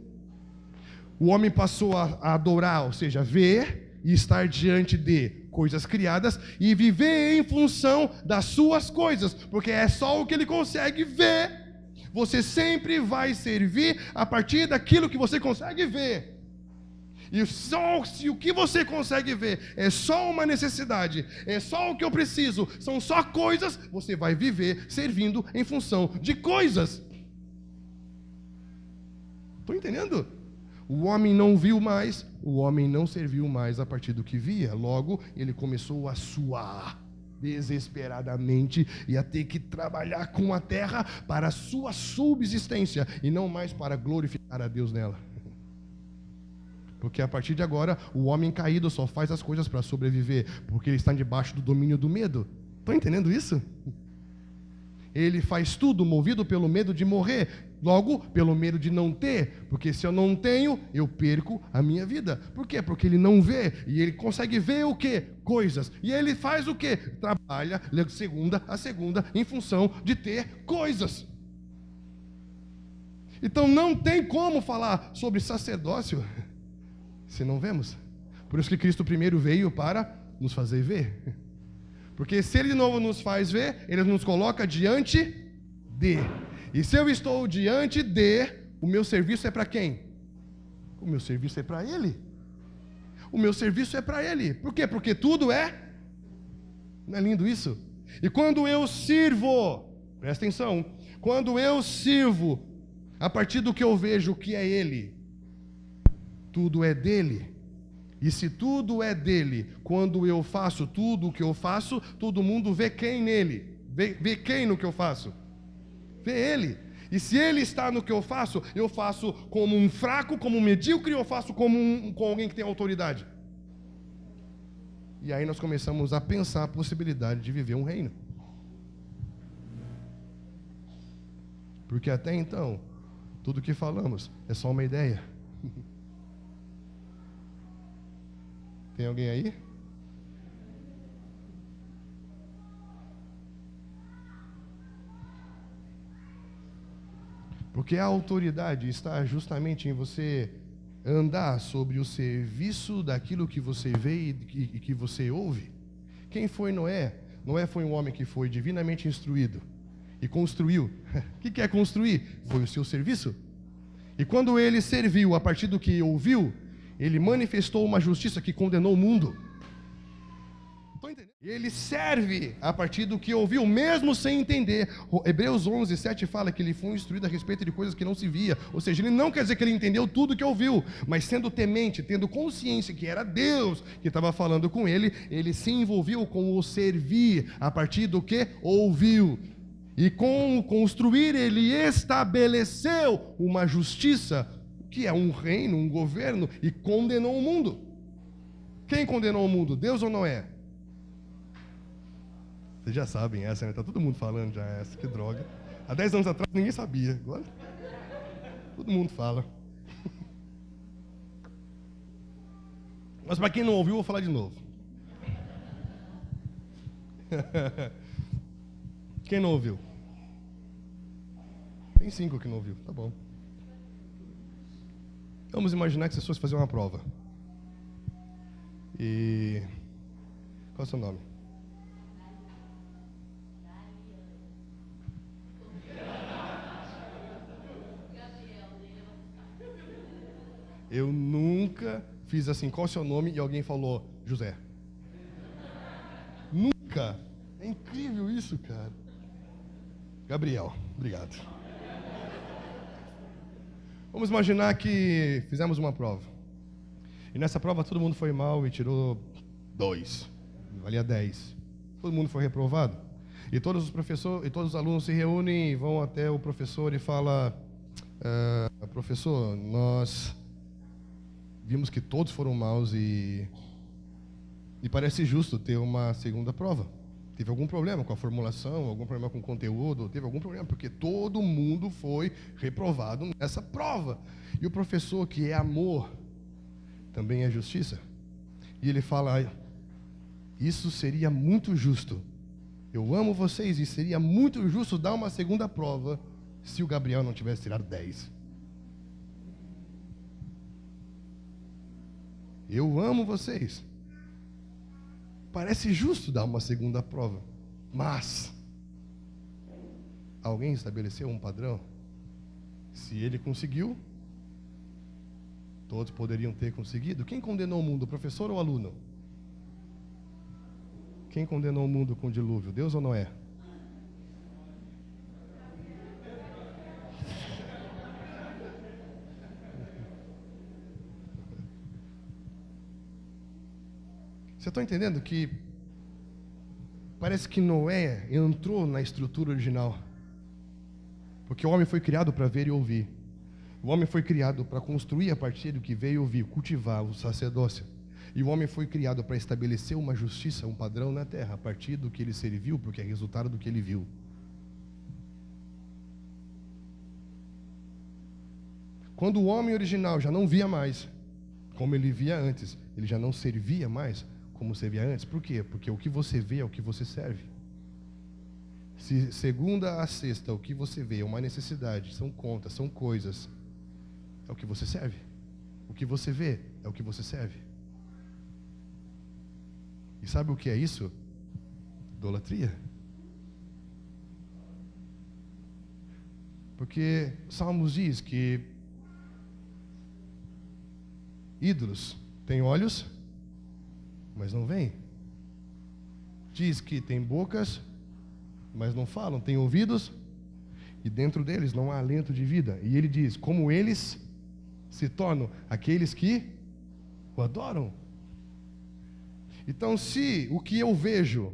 O homem passou a adorar, ou seja, ver e estar diante de coisas criadas e viver em função das suas coisas, porque é só o que ele consegue ver. Você sempre vai servir a partir daquilo que você consegue ver. E só se o que você consegue ver é só uma necessidade, é só o que eu preciso, são só coisas, você vai viver servindo em função de coisas. Estão entendendo? O homem não viu mais, o homem não serviu mais a partir do que via. Logo, ele começou a suar desesperadamente e a ter que trabalhar com a terra para a sua subsistência e não mais para glorificar a Deus nela. Porque a partir de agora, o homem caído só faz as coisas para sobreviver, porque ele está debaixo do domínio do medo. Estão entendendo isso? Ele faz tudo movido pelo medo de morrer, logo pelo medo de não ter, porque se eu não tenho, eu perco a minha vida. Por quê? Porque ele não vê, e ele consegue ver o quê? Coisas. E ele faz o quê? Trabalha de segunda a segunda em função de ter coisas. Então não tem como falar sobre sacerdócio se não vemos. Por isso que Cristo primeiro veio para nos fazer ver. Porque se Ele de novo nos faz ver, Ele nos coloca diante de. E se eu estou diante de, o meu serviço é para quem? O meu serviço é para Ele. O meu serviço é para Ele. Por quê? Porque tudo é. Não é lindo isso? E quando eu sirvo, presta atenção, quando eu sirvo, a partir do que eu vejo que é Ele, tudo é dele. E se tudo é dele, quando eu faço tudo o que eu faço, todo mundo vê quem nele? Vê quem no que eu faço? Vê ele. E se ele está no que eu faço como um fraco, como um medíocre, ou eu faço com alguém que tem autoridade? E aí nós começamos a pensar a possibilidade de viver um reino. Porque até então, tudo que falamos é só uma ideia. Tem alguém aí? Porque a autoridade está justamente em você andar sobre o serviço daquilo que você vê e que você ouve. Quem foi Noé? Noé foi um homem que foi divinamente instruído e construiu. O que é construir? Foi o seu serviço. E quando ele serviu a partir do que ouviu, ele manifestou uma justiça que condenou o mundo. Estou entendendo? Ele serve a partir do que ouviu, mesmo sem entender. Hebreus 11:7 fala que ele foi instruído a respeito de coisas que não se via. Ou seja, ele não quer dizer que ele entendeu tudo que ouviu, mas sendo temente, tendo consciência que era Deus que estava falando com ele, ele se envolveu com o servir a partir do que ouviu. E com o construir, ele estabeleceu uma justiça, que é um reino, um governo, e condenou o mundo. Quem condenou o mundo? Deus ou Noé? Vocês já sabem essa, né? Tá todo mundo falando já essa, que droga. Há 10 anos atrás ninguém sabia, agora todo mundo fala. Mas para quem não ouviu, eu vou falar de novo. Quem não ouviu? Tem 5 que não ouviu, tá bom. Vamos imaginar que vocês fossem fazer uma prova. E... qual é o seu nome? Eu nunca fiz assim, qual é o seu nome? E alguém falou, José. Nunca. É incrível isso, cara. Gabriel, obrigado. Vamos imaginar que fizemos uma prova. E nessa prova todo mundo foi mal e tirou 2. Valia 10. Todo mundo foi reprovado. E todos os professores e todos os alunos se reúnem e vão até o professor e falam, professor, nós vimos que todos foram maus e parece justo ter uma segunda prova. Teve algum problema com a formulação, algum problema com o conteúdo, teve algum problema, porque todo mundo foi reprovado nessa prova. E o professor, que é amor, também é justiça. E ele fala, isso seria muito justo. Eu amo vocês e seria muito justo dar uma segunda prova se o Gabriel não tivesse tirado 10. Eu amo vocês. Parece justo dar uma segunda prova, mas alguém estabeleceu um padrão? Se ele conseguiu, todos poderiam ter conseguido. Quem condenou o mundo, o professor ou o aluno? Quem condenou o mundo com o dilúvio, Deus ou Noé? Você está entendendo que parece que Noé entrou na estrutura original? Porque o homem foi criado para ver e ouvir. O homem foi criado para construir a partir do que veio ouvir, cultivar o sacerdócio. E o homem foi criado para estabelecer uma justiça, um padrão na terra, a partir do que ele serviu, porque é resultado do que ele viu. Quando o homem original já não via mais como ele via antes, ele já não servia mais como servia antes. Por quê? Porque o que você vê é o que você serve. Se segunda a sexta o que você vê é uma necessidade, são contas, são coisas, é o que você serve. O que você vê é o que você serve. E sabe o que é isso? Idolatria. Porque Salmos diz que ídolos têm olhos, mas não veem. Diz que tem bocas, mas não falam. Tem ouvidos, e dentro deles não há alento de vida. E ele diz, como eles se tornam aqueles que o adoram. Então, se o que eu vejo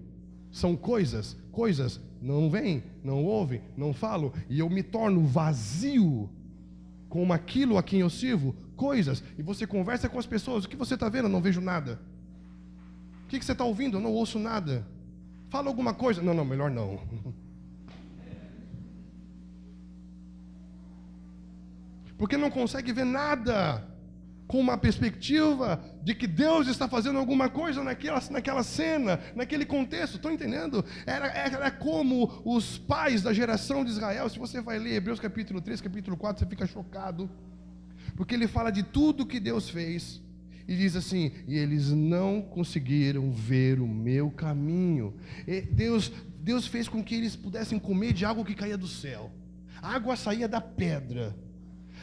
são coisas não veem, não ouvem, não falam, e eu me torno vazio com aquilo a quem eu sirvo, coisas, e você conversa com as pessoas, o que você está vendo? Eu não vejo nada. O que você está ouvindo? Eu não ouço nada. Fala alguma coisa? Não, melhor não. Porque não consegue ver nada com uma perspectiva de que Deus está fazendo alguma coisa naquela cena, naquele contexto. Estão entendendo? Era como os pais da geração de Israel. Se você vai ler Hebreus capítulo 3, capítulo 4, você fica chocado. Porque ele fala de tudo que Deus fez. E diz assim: e eles não conseguiram ver o meu caminho. E Deus fez com que eles pudessem comer de algo que caía do céu. A água saía da pedra.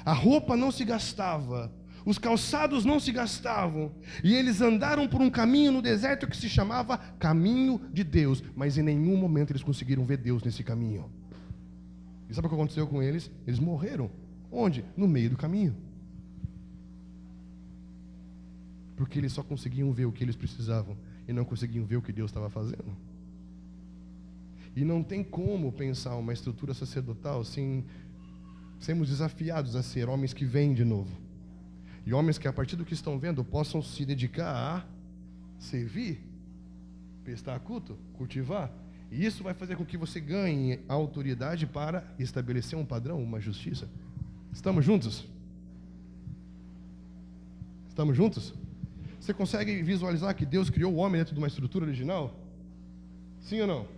A roupa não se gastava. Os calçados não se gastavam. E eles andaram por um caminho no deserto que se chamava Caminho de Deus. Mas em nenhum momento eles conseguiram ver Deus nesse caminho. E sabe o que aconteceu com eles? Eles morreram. Onde? No meio do caminho. Porque eles só conseguiam ver o que eles precisavam e não conseguiam ver o que Deus estava fazendo. E não tem como pensar uma estrutura sacerdotal sem sermos desafiados a ser homens que vêm de novo. E homens que, a partir do que estão vendo, possam se dedicar a servir, prestar culto, cultivar. E isso vai fazer com que você ganhe autoridade para estabelecer um padrão, uma justiça. Estamos juntos? Estamos juntos? Você consegue visualizar que Deus criou o homem dentro de uma estrutura original? Sim ou não?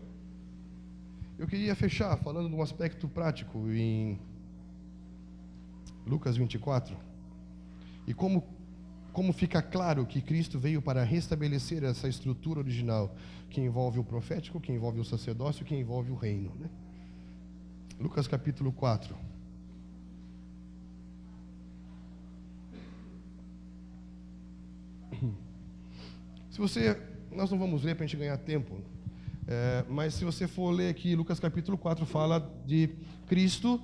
Eu queria fechar falando de um aspecto prático em Lucas 24. E como fica claro que Cristo veio para restabelecer essa estrutura original, que envolve o profético, que envolve o sacerdócio, que envolve o reino, né? Lucas capítulo 4. Nós não vamos ler para a gente ganhar tempo, mas se você for ler aqui, Lucas capítulo 4 fala de Cristo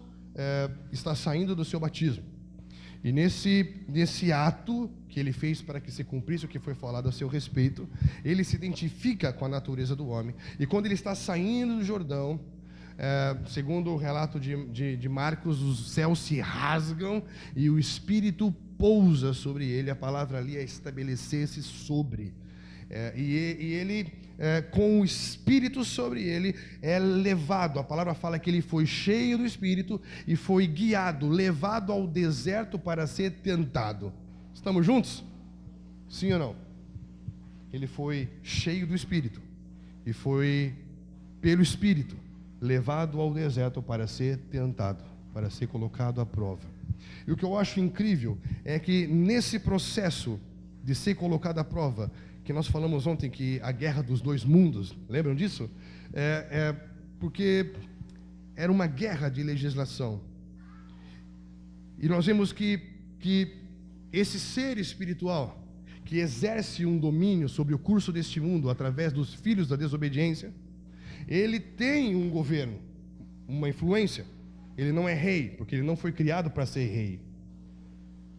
está saindo do seu batismo. E nesse ato que ele fez para que se cumprisse o que foi falado a seu respeito, ele se identifica com a natureza do homem. E quando ele está saindo do Jordão, segundo o relato de Marcos, os céus se rasgam e o Espírito pousa sobre ele. A palavra ali é estabelecer-se sobre. E ele, com o Espírito sobre ele, é levado. A palavra fala que ele foi cheio do Espírito e foi guiado, levado ao deserto para ser tentado. Estamos juntos? Sim ou não? Ele foi cheio do Espírito e foi, pelo Espírito, levado ao deserto para ser tentado, para ser colocado à prova. E o que eu acho incrível é que nesse processo de ser colocado à prova, que nós falamos ontem que a guerra dos dois mundos, lembram disso? Porque era uma guerra de legislação. E nós vemos que esse ser espiritual, que exerce um domínio sobre o curso deste mundo através dos filhos da desobediência, ele tem um governo, uma influência. Ele não é rei, porque ele não foi criado para ser rei.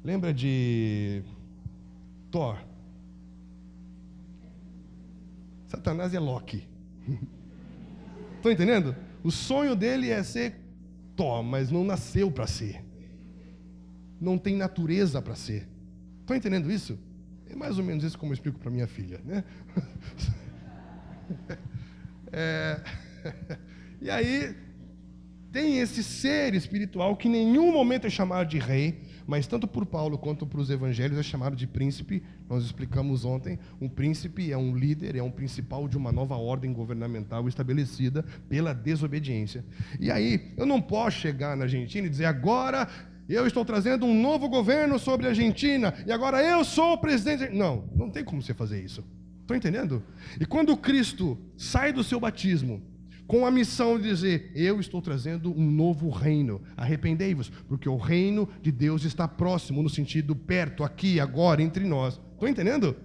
Lembra de Thor? Satanás é Loki. Estão entendendo? O sonho dele é ser Thor, mas não nasceu para ser. Não tem natureza para ser. Estão entendendo isso? É mais ou menos isso como eu explico para minha filha, né? E aí tem esse ser espiritual que em nenhum momento é chamado de rei, mas tanto por Paulo quanto por os evangelhos é chamado de príncipe. Nós explicamos ontem, um príncipe é um líder, é um principal de uma nova ordem governamental estabelecida pela desobediência. E aí, eu não posso chegar na Argentina e dizer: agora eu estou trazendo um novo governo sobre a Argentina, e agora eu sou o presidente. Não tem como você fazer isso. Estão entendendo? E quando Cristo sai do seu batismo, com a missão de dizer: eu estou trazendo um novo reino, arrependei-vos, porque o reino de Deus está próximo, no sentido perto, aqui, agora, entre nós. Estão entendendo?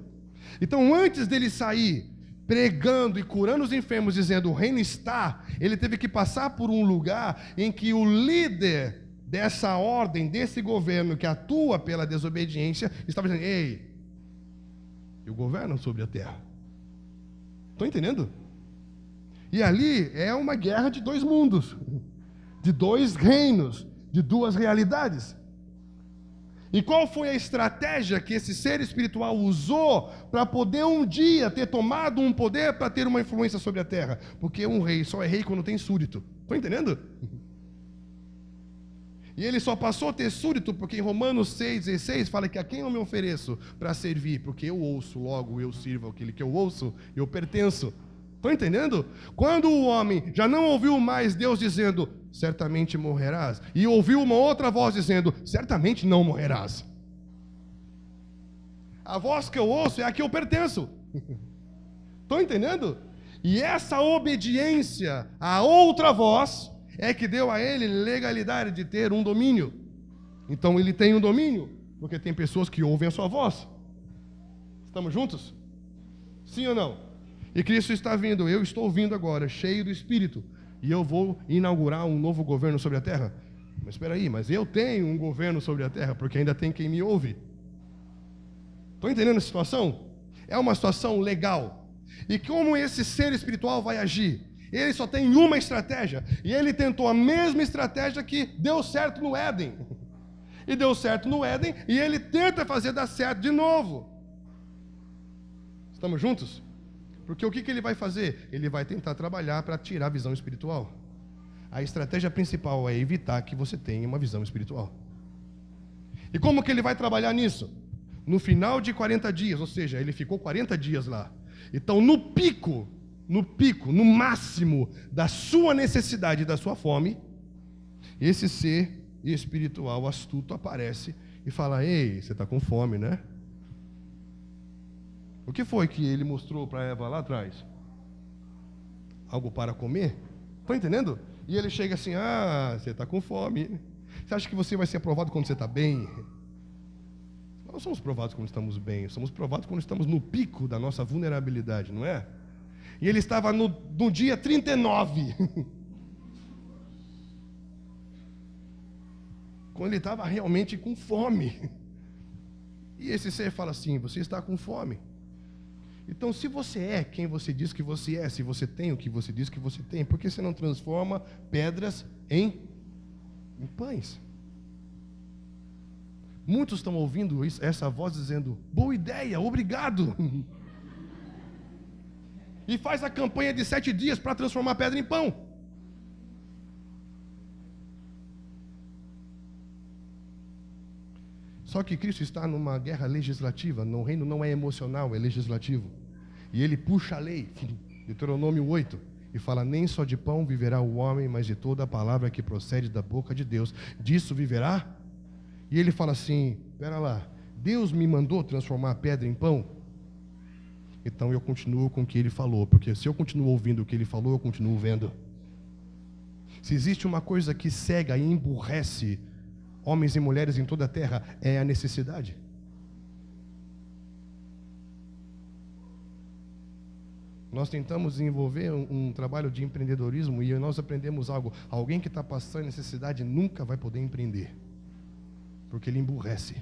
Então, antes dele sair pregando e curando os enfermos, dizendo: o reino está, ele teve que passar por um lugar em que o líder dessa ordem, desse governo que atua pela desobediência, estava dizendo: ei, eu governo sobre a terra. Estão entendendo? E ali é uma guerra de dois mundos, de dois reinos, de duas realidades. E qual foi a estratégia que esse ser espiritual usou para poder um dia ter tomado um poder para ter uma influência sobre a terra? Porque um rei só é rei quando tem súdito. Estão entendendo? E ele só passou a ter súdito porque em Romanos 6,16 fala que: a quem eu me ofereço para servir? Porque eu ouço, logo eu sirvo aquele que eu ouço, eu pertenço. Estão entendendo? Quando o homem já não ouviu mais Deus dizendo: certamente morrerás. E ouviu uma outra voz dizendo: certamente não morrerás. A voz que eu ouço é a que eu pertenço. Estão entendendo? E essa obediência à outra voz é que deu a ele legalidade de ter um domínio. Então ele tem um domínio, porque tem pessoas que ouvem a sua voz. Estamos juntos? Sim ou não? E Cristo está vindo, eu estou vindo agora, cheio do Espírito, e eu vou inaugurar um novo governo sobre a terra. Mas espera aí, mas eu tenho um governo sobre a terra, porque ainda tem quem me ouve. Estão entendendo a situação? É uma situação legal. E como esse ser espiritual vai agir? Ele só tem uma estratégia, e ele tentou a mesma estratégia que deu certo no Éden. E deu certo no Éden, e ele tenta fazer dar certo de novo. Estamos juntos? Porque o que ele vai fazer? Ele vai tentar trabalhar para tirar a visão espiritual. A estratégia principal é evitar que você tenha uma visão espiritual. E como que ele vai trabalhar nisso? No final de 40 dias, ou seja, ele ficou 40 dias lá. Então, no pico, no máximo da sua necessidade e da sua fome, esse ser espiritual astuto aparece e fala: ei, você está com fome, né? O que foi que ele mostrou para Eva lá atrás? Algo para comer? Estão entendendo? E ele chega assim: ah, você está com fome. Você acha que você vai ser aprovado quando você está bem? Nós não somos provados quando estamos bem, somos provados quando estamos no pico da nossa vulnerabilidade, não é? E ele estava no dia 39. Quando ele estava realmente com fome. E esse ser fala assim: você está com fome. Então, se você é quem você diz que você é, se você tem o que você diz que você tem, por que você não transforma pedras em pães? Muitos estão ouvindo essa voz dizendo: boa ideia, obrigado. E faz a campanha de 7 dias para transformar pedra em pão. Só que Cristo está numa guerra legislativa. No reino não é emocional, é legislativo. E ele puxa a lei, Deuteronômio 8, e fala: nem só de pão viverá o homem, mas de toda a palavra que procede da boca de Deus. Disso viverá? E ele fala assim: espera lá, Deus me mandou transformar a pedra em pão? Então eu continuo com o que ele falou, porque se eu continuo ouvindo o que ele falou, eu continuo vendo. Se existe uma coisa que cega e emburrece homens e mulheres em toda a terra, é a necessidade. Nós tentamos desenvolver um trabalho de empreendedorismo e nós aprendemos algo: alguém que está passando necessidade nunca vai poder empreender, porque ele emburrece.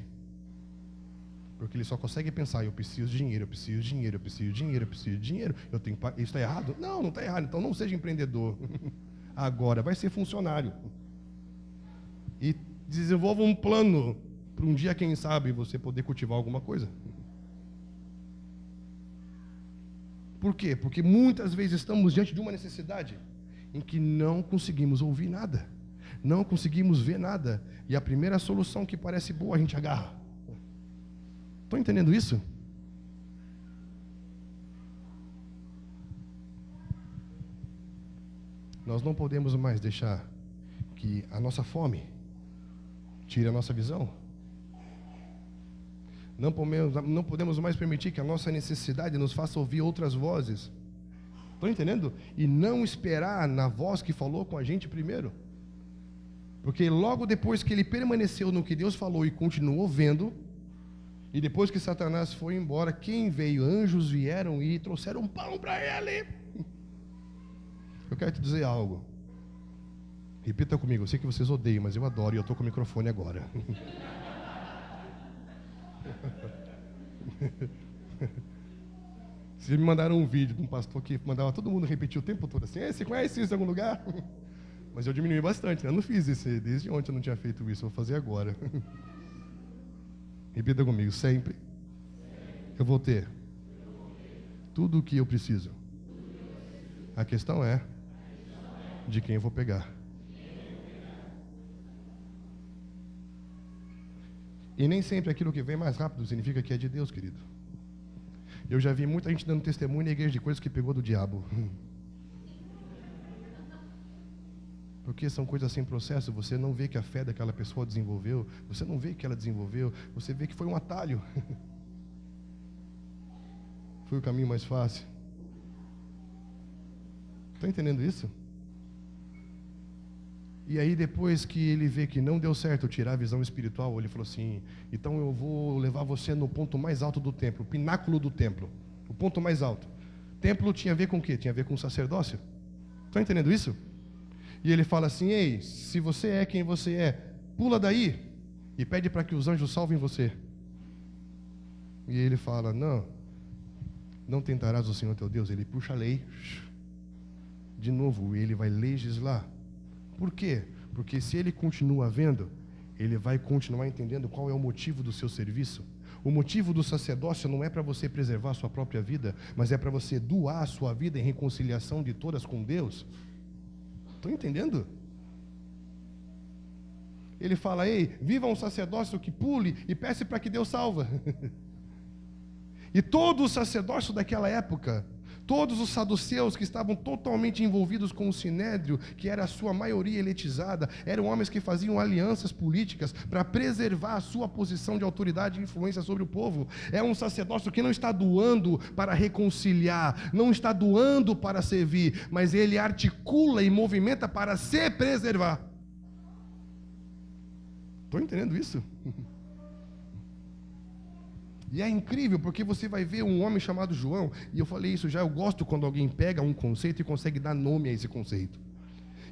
Porque ele só consegue pensar: eu preciso de dinheiro, eu preciso de dinheiro, eu preciso de dinheiro, eu preciso de dinheiro, eu tenho que... Isso está errado? Não, não está errado. Então não seja empreendedor. Agora vai ser funcionário. E desenvolva um plano para um dia, quem sabe, você poder cultivar alguma coisa. Por quê? Porque muitas vezes estamos diante de uma necessidade em que não conseguimos ouvir nada, não conseguimos ver nada, e a primeira solução que parece boa a gente agarra. Estão entendendo isso? Nós não podemos mais deixar que a nossa fome tire a nossa visão. Não podemos mais permitir que a nossa necessidade nos faça ouvir outras vozes. Estão entendendo? E não esperar na voz que falou com a gente primeiro. Porque logo depois que ele permaneceu no que Deus falou e continuou vendo, e depois que Satanás foi embora, quem veio? Anjos vieram e trouxeram pão para ele. Eu quero te dizer algo. Repita comigo: eu sei que vocês odeiam, mas eu adoro, e eu estou com o microfone agora. Vocês me mandaram um vídeo de um pastor que mandava todo mundo repetir o tempo todo assim: você conhece isso em algum lugar? Mas eu diminui bastante, né? Eu não fiz isso, desde ontem eu não tinha feito isso, vou fazer agora. Repita comigo: sempre eu vou ter tudo o que eu preciso. A questão é de quem eu vou pegar. E nem sempre aquilo que vem mais rápido significa que é de Deus, querido. Eu já vi muita gente dando testemunho na igreja de coisas que pegou do diabo. Porque são coisas sem processo. Você não vê que a fé daquela pessoa desenvolveu, você não vê que ela desenvolveu, você vê que foi um atalho. Foi o caminho mais fácil. Está entendendo isso? E aí depois que ele vê que não deu certo tirar a visão espiritual, ele falou assim: então eu vou levar você no ponto mais alto do templo, o pináculo do templo, o ponto mais alto. Templo tinha a ver com o quê? Tinha a ver com sacerdócio. Está entendendo isso? E ele fala assim: ei, se você é quem você é, pula daí e pede para que os anjos salvem você. E ele fala: não tentarás o Senhor teu Deus. Ele puxa a lei de novo e ele vai legislar. Por quê? Porque se ele continua vendo, ele vai continuar entendendo qual é o motivo do seu serviço. O motivo do sacerdócio não é para você preservar a sua própria vida, mas é para você doar a sua vida em reconciliação de todas com Deus. Estão entendendo? Ele fala: ei, viva um sacerdócio que pule e peça para que Deus salva. E todo o sacerdócio daquela época, todos os saduceus que estavam totalmente envolvidos com o sinédrio, que era a sua maioria elitizada, eram homens que faziam alianças políticas para preservar a sua posição de autoridade e influência sobre o povo. É um sacerdócio que não está doando para reconciliar, não está doando para servir, mas ele articula e movimenta para se preservar. Estão entendendo isso? E é incrível, porque você vai ver um homem chamado João, e eu falei isso já, eu gosto quando alguém pega um conceito e consegue dar nome a esse conceito.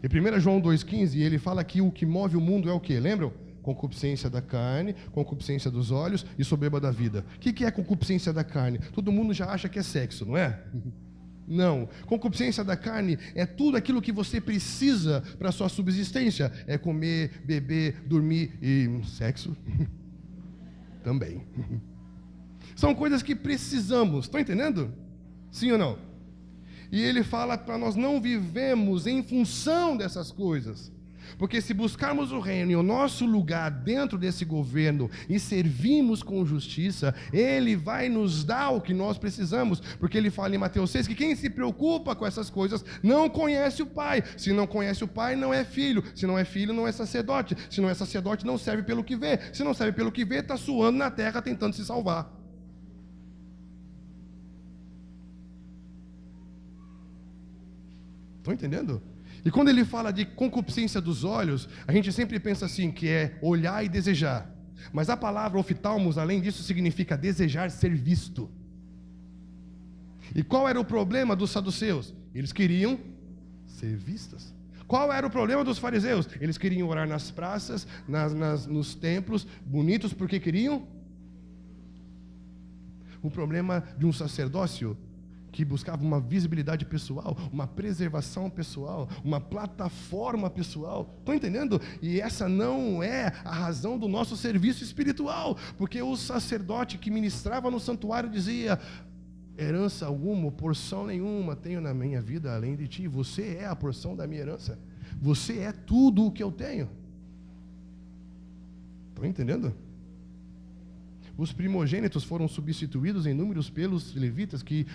Em 1 João 2,15, ele fala que o que move o mundo é o quê? Lembram? Concupiscência da carne, concupiscência dos olhos e soberba da vida. O que é concupiscência da carne? Todo mundo já acha que é sexo, não é? Não. Concupiscência da carne é tudo aquilo que você precisa para a sua subsistência. É comer, beber, dormir e sexo também. São coisas que precisamos, estão entendendo? Sim ou não? E ele fala para nós não vivemos em função dessas coisas. Porque se buscarmos o reino e o nosso lugar dentro desse governo e servirmos com justiça, ele vai nos dar o que nós precisamos. Porque ele fala em Mateus 6 que quem se preocupa com essas coisas não conhece o Pai. Se não conhece o Pai, não é filho. Se não é filho, não é sacerdote. Se não é sacerdote, não serve pelo que vê. Se não serve pelo que vê, está suando na terra tentando se salvar. Estão entendendo? E quando ele fala de concupiscência dos olhos, a gente sempre pensa assim, que é olhar e desejar. Mas a palavra oftalmos, além disso, significa desejar ser visto. E qual era o problema dos saduceus? Eles queriam ser vistos. Qual era o problema dos fariseus? Eles queriam orar nas praças, nos templos, bonitos, porque queriam. O problema de um sacerdócio que buscava uma visibilidade pessoal, uma preservação pessoal, uma plataforma pessoal. Estão entendendo? E essa não é a razão do nosso serviço espiritual, porque o sacerdote que ministrava no santuário dizia: herança alguma, porção nenhuma tenho na minha vida além de ti. Você é a porção da minha herança. Você é tudo o que eu tenho. Estão entendendo? Os primogênitos foram substituídos em números pelos levitas, que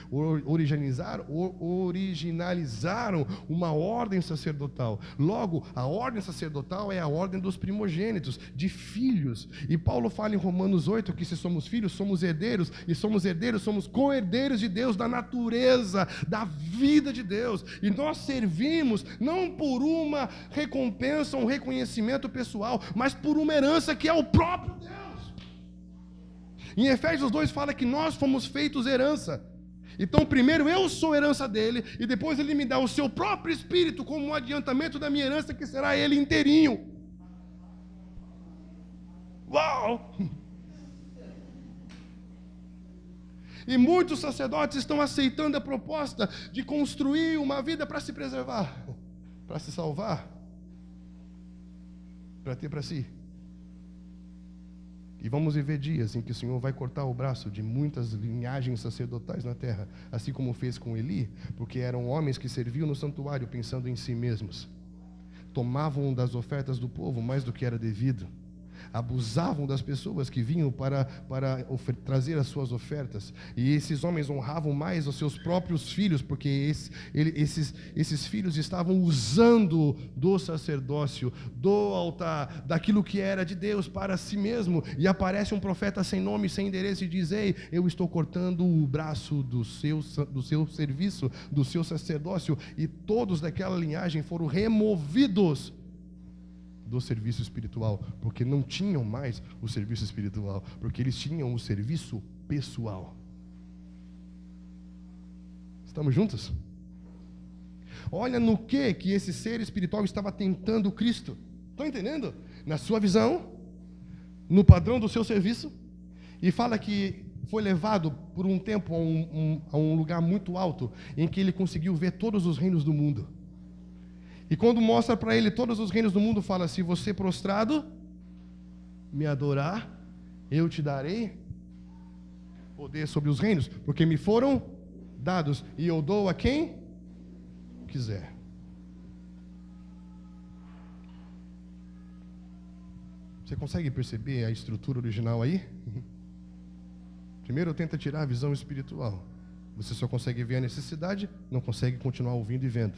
originalizaram uma ordem sacerdotal. Logo, a ordem sacerdotal é a ordem dos primogênitos, de filhos. E Paulo fala em Romanos 8 que se somos filhos, somos herdeiros, e somos herdeiros, somos co-herdeiros de Deus, da natureza, da vida de Deus. E nós servimos não por uma recompensa, um reconhecimento pessoal, mas por uma herança que é o próprio Deus. Em Efésios 2 fala que nós fomos feitos herança. Então primeiro eu sou herança dele, e depois ele me dá o seu próprio espírito como um adiantamento da minha herança, que será ele inteirinho. Uau! E muitos sacerdotes estão aceitando a proposta de construir uma vida para se preservar, para se salvar, para ter para si. E vamos viver dias em que o Senhor vai cortar o braço de muitas linhagens sacerdotais na terra, assim como fez com Eli, porque eram homens que serviam no santuário pensando em si mesmos. Tomavam das ofertas do povo mais do que era devido. abusavam das pessoas que vinham para trazer as suas ofertas. E esses homens honravam mais os seus próprios filhos, porque esses filhos estavam usando do sacerdócio, do altar, daquilo que era de Deus para si mesmo. E aparece um profeta sem nome, sem endereço, e diz: ei, eu estou cortando o braço do seu serviço, do seu sacerdócio. E todos daquela linhagem foram removidos do serviço espiritual, porque não tinham mais o serviço espiritual, porque eles tinham o serviço pessoal. Estamos juntos? Olha no que esse ser espiritual estava tentando Cristo. Estão entendendo? Na sua visão, no padrão do seu serviço. E fala que foi levado por um tempo a um lugar muito alto, em que ele conseguiu ver todos os reinos do mundo. E quando mostra para ele todos os reinos do mundo, fala: se você prostrado me adorar, eu te darei poder sobre os reinos, porque me foram dados, e eu dou a quem quiser. Você consegue perceber a estrutura original aí? Primeiro tenta tirar a visão espiritual. Você só consegue ver a necessidade, não consegue continuar ouvindo e vendo.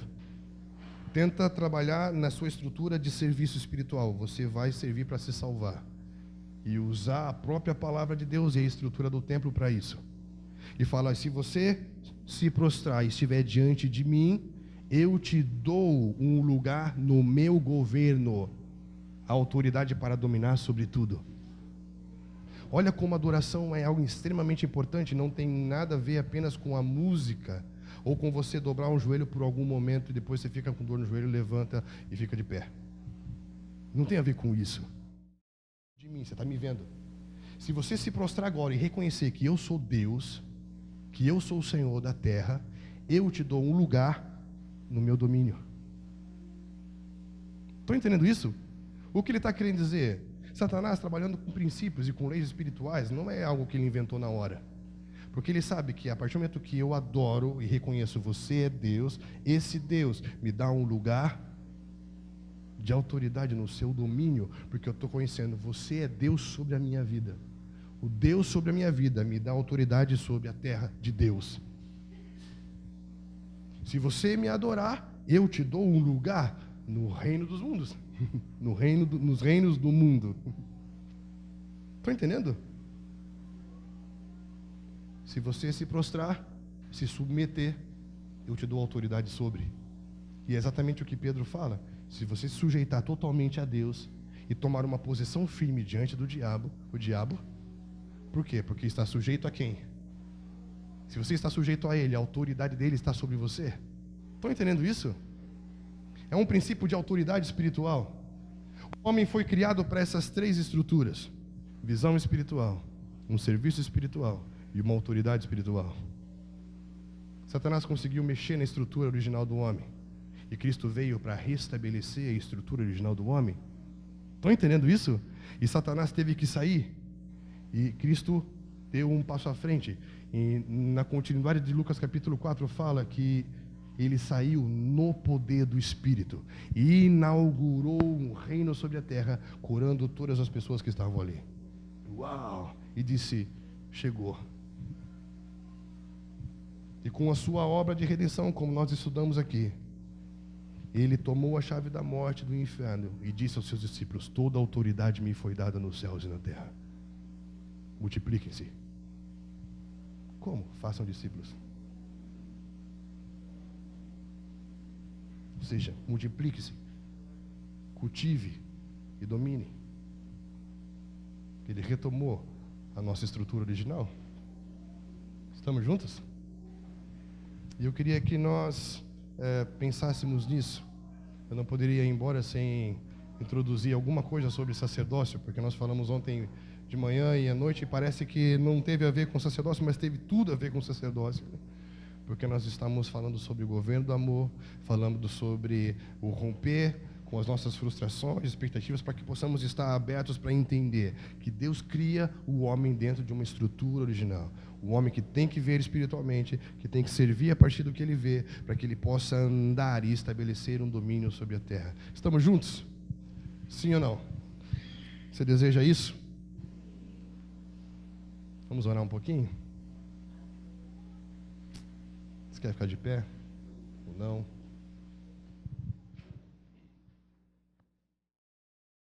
Tenta trabalhar na sua estrutura de serviço espiritual. Você vai servir para se salvar. E usar a própria palavra de Deus e a estrutura do templo para isso. E fala: se você se prostrar e estiver diante de mim, eu te dou um lugar no meu governo, a autoridade para dominar sobre tudo. Olha como a adoração é algo extremamente importante. Não tem nada a ver apenas com a música, ou com você dobrar um joelho por algum momento e depois você fica com dor no joelho, levanta e fica de pé. Não tem a ver com isso. De mim, você está me vendo? Se você se prostrar agora e reconhecer que eu sou Deus, que eu sou o Senhor da terra, eu te dou um lugar no meu domínio. Estão entendendo isso? O que ele está querendo dizer? Satanás, trabalhando com princípios e com leis espirituais, não é algo que ele inventou na hora. Porque ele sabe que a partir do momento que eu adoro e reconheço você é Deus, esse Deus me dá um lugar de autoridade no seu domínio, porque eu estou conhecendo, você é Deus sobre a minha vida. O Deus sobre a minha vida me dá autoridade sobre a terra de Deus. Se você me adorar, eu te dou um lugar no reino dos mundos, nos reinos do mundo. Estão entendendo? Se você se prostrar, se submeter, eu te dou autoridade sobre. E é exatamente o que Pedro fala. Se você se sujeitar totalmente a Deus e tomar uma posição firme diante do diabo, por quê? Porque está sujeito a quem? Se você está sujeito a ele, a autoridade dele está sobre você. Estão entendendo isso? É um princípio de autoridade espiritual. O homem foi criado para essas três estruturas: visão espiritual, um serviço espiritual e uma autoridade espiritual. Satanás conseguiu mexer na estrutura original do homem, e Cristo veio para restabelecer a estrutura original do homem. Estão entendendo isso? E Satanás teve que sair, e Cristo deu um passo à frente. E na continuidade de Lucas capítulo 4 fala que ele saiu no poder do Espírito e inaugurou um reino sobre a terra, curando todas as pessoas que estavam ali. Uau! E disse: chegou. E com a sua obra de redenção, como nós estudamos aqui, ele tomou a chave da morte e do inferno e disse aos seus discípulos: toda a autoridade me foi dada nos céus e na terra. Multipliquem-se. Como? Façam discípulos. Ou seja, multiplique-se, cultive e domine. Ele retomou a nossa estrutura original. Estamos juntos? E eu queria que nós pensássemos nisso. Eu não poderia ir embora sem introduzir alguma coisa sobre sacerdócio, porque nós falamos ontem de manhã e à noite e parece que não teve a ver com sacerdócio, mas teve tudo a ver com sacerdócio, né? Porque nós estamos falando sobre o governo do amor, falando sobre o romper com as nossas frustrações, expectativas, para que possamos estar abertos para entender que Deus cria o homem dentro de uma estrutura original. O homem que tem que ver espiritualmente, que tem que servir a partir do que ele vê, para que ele possa andar e estabelecer um domínio sobre a terra. Estamos juntos? Sim ou não? Você deseja isso? Vamos orar um pouquinho? Você quer ficar de pé? Ou não?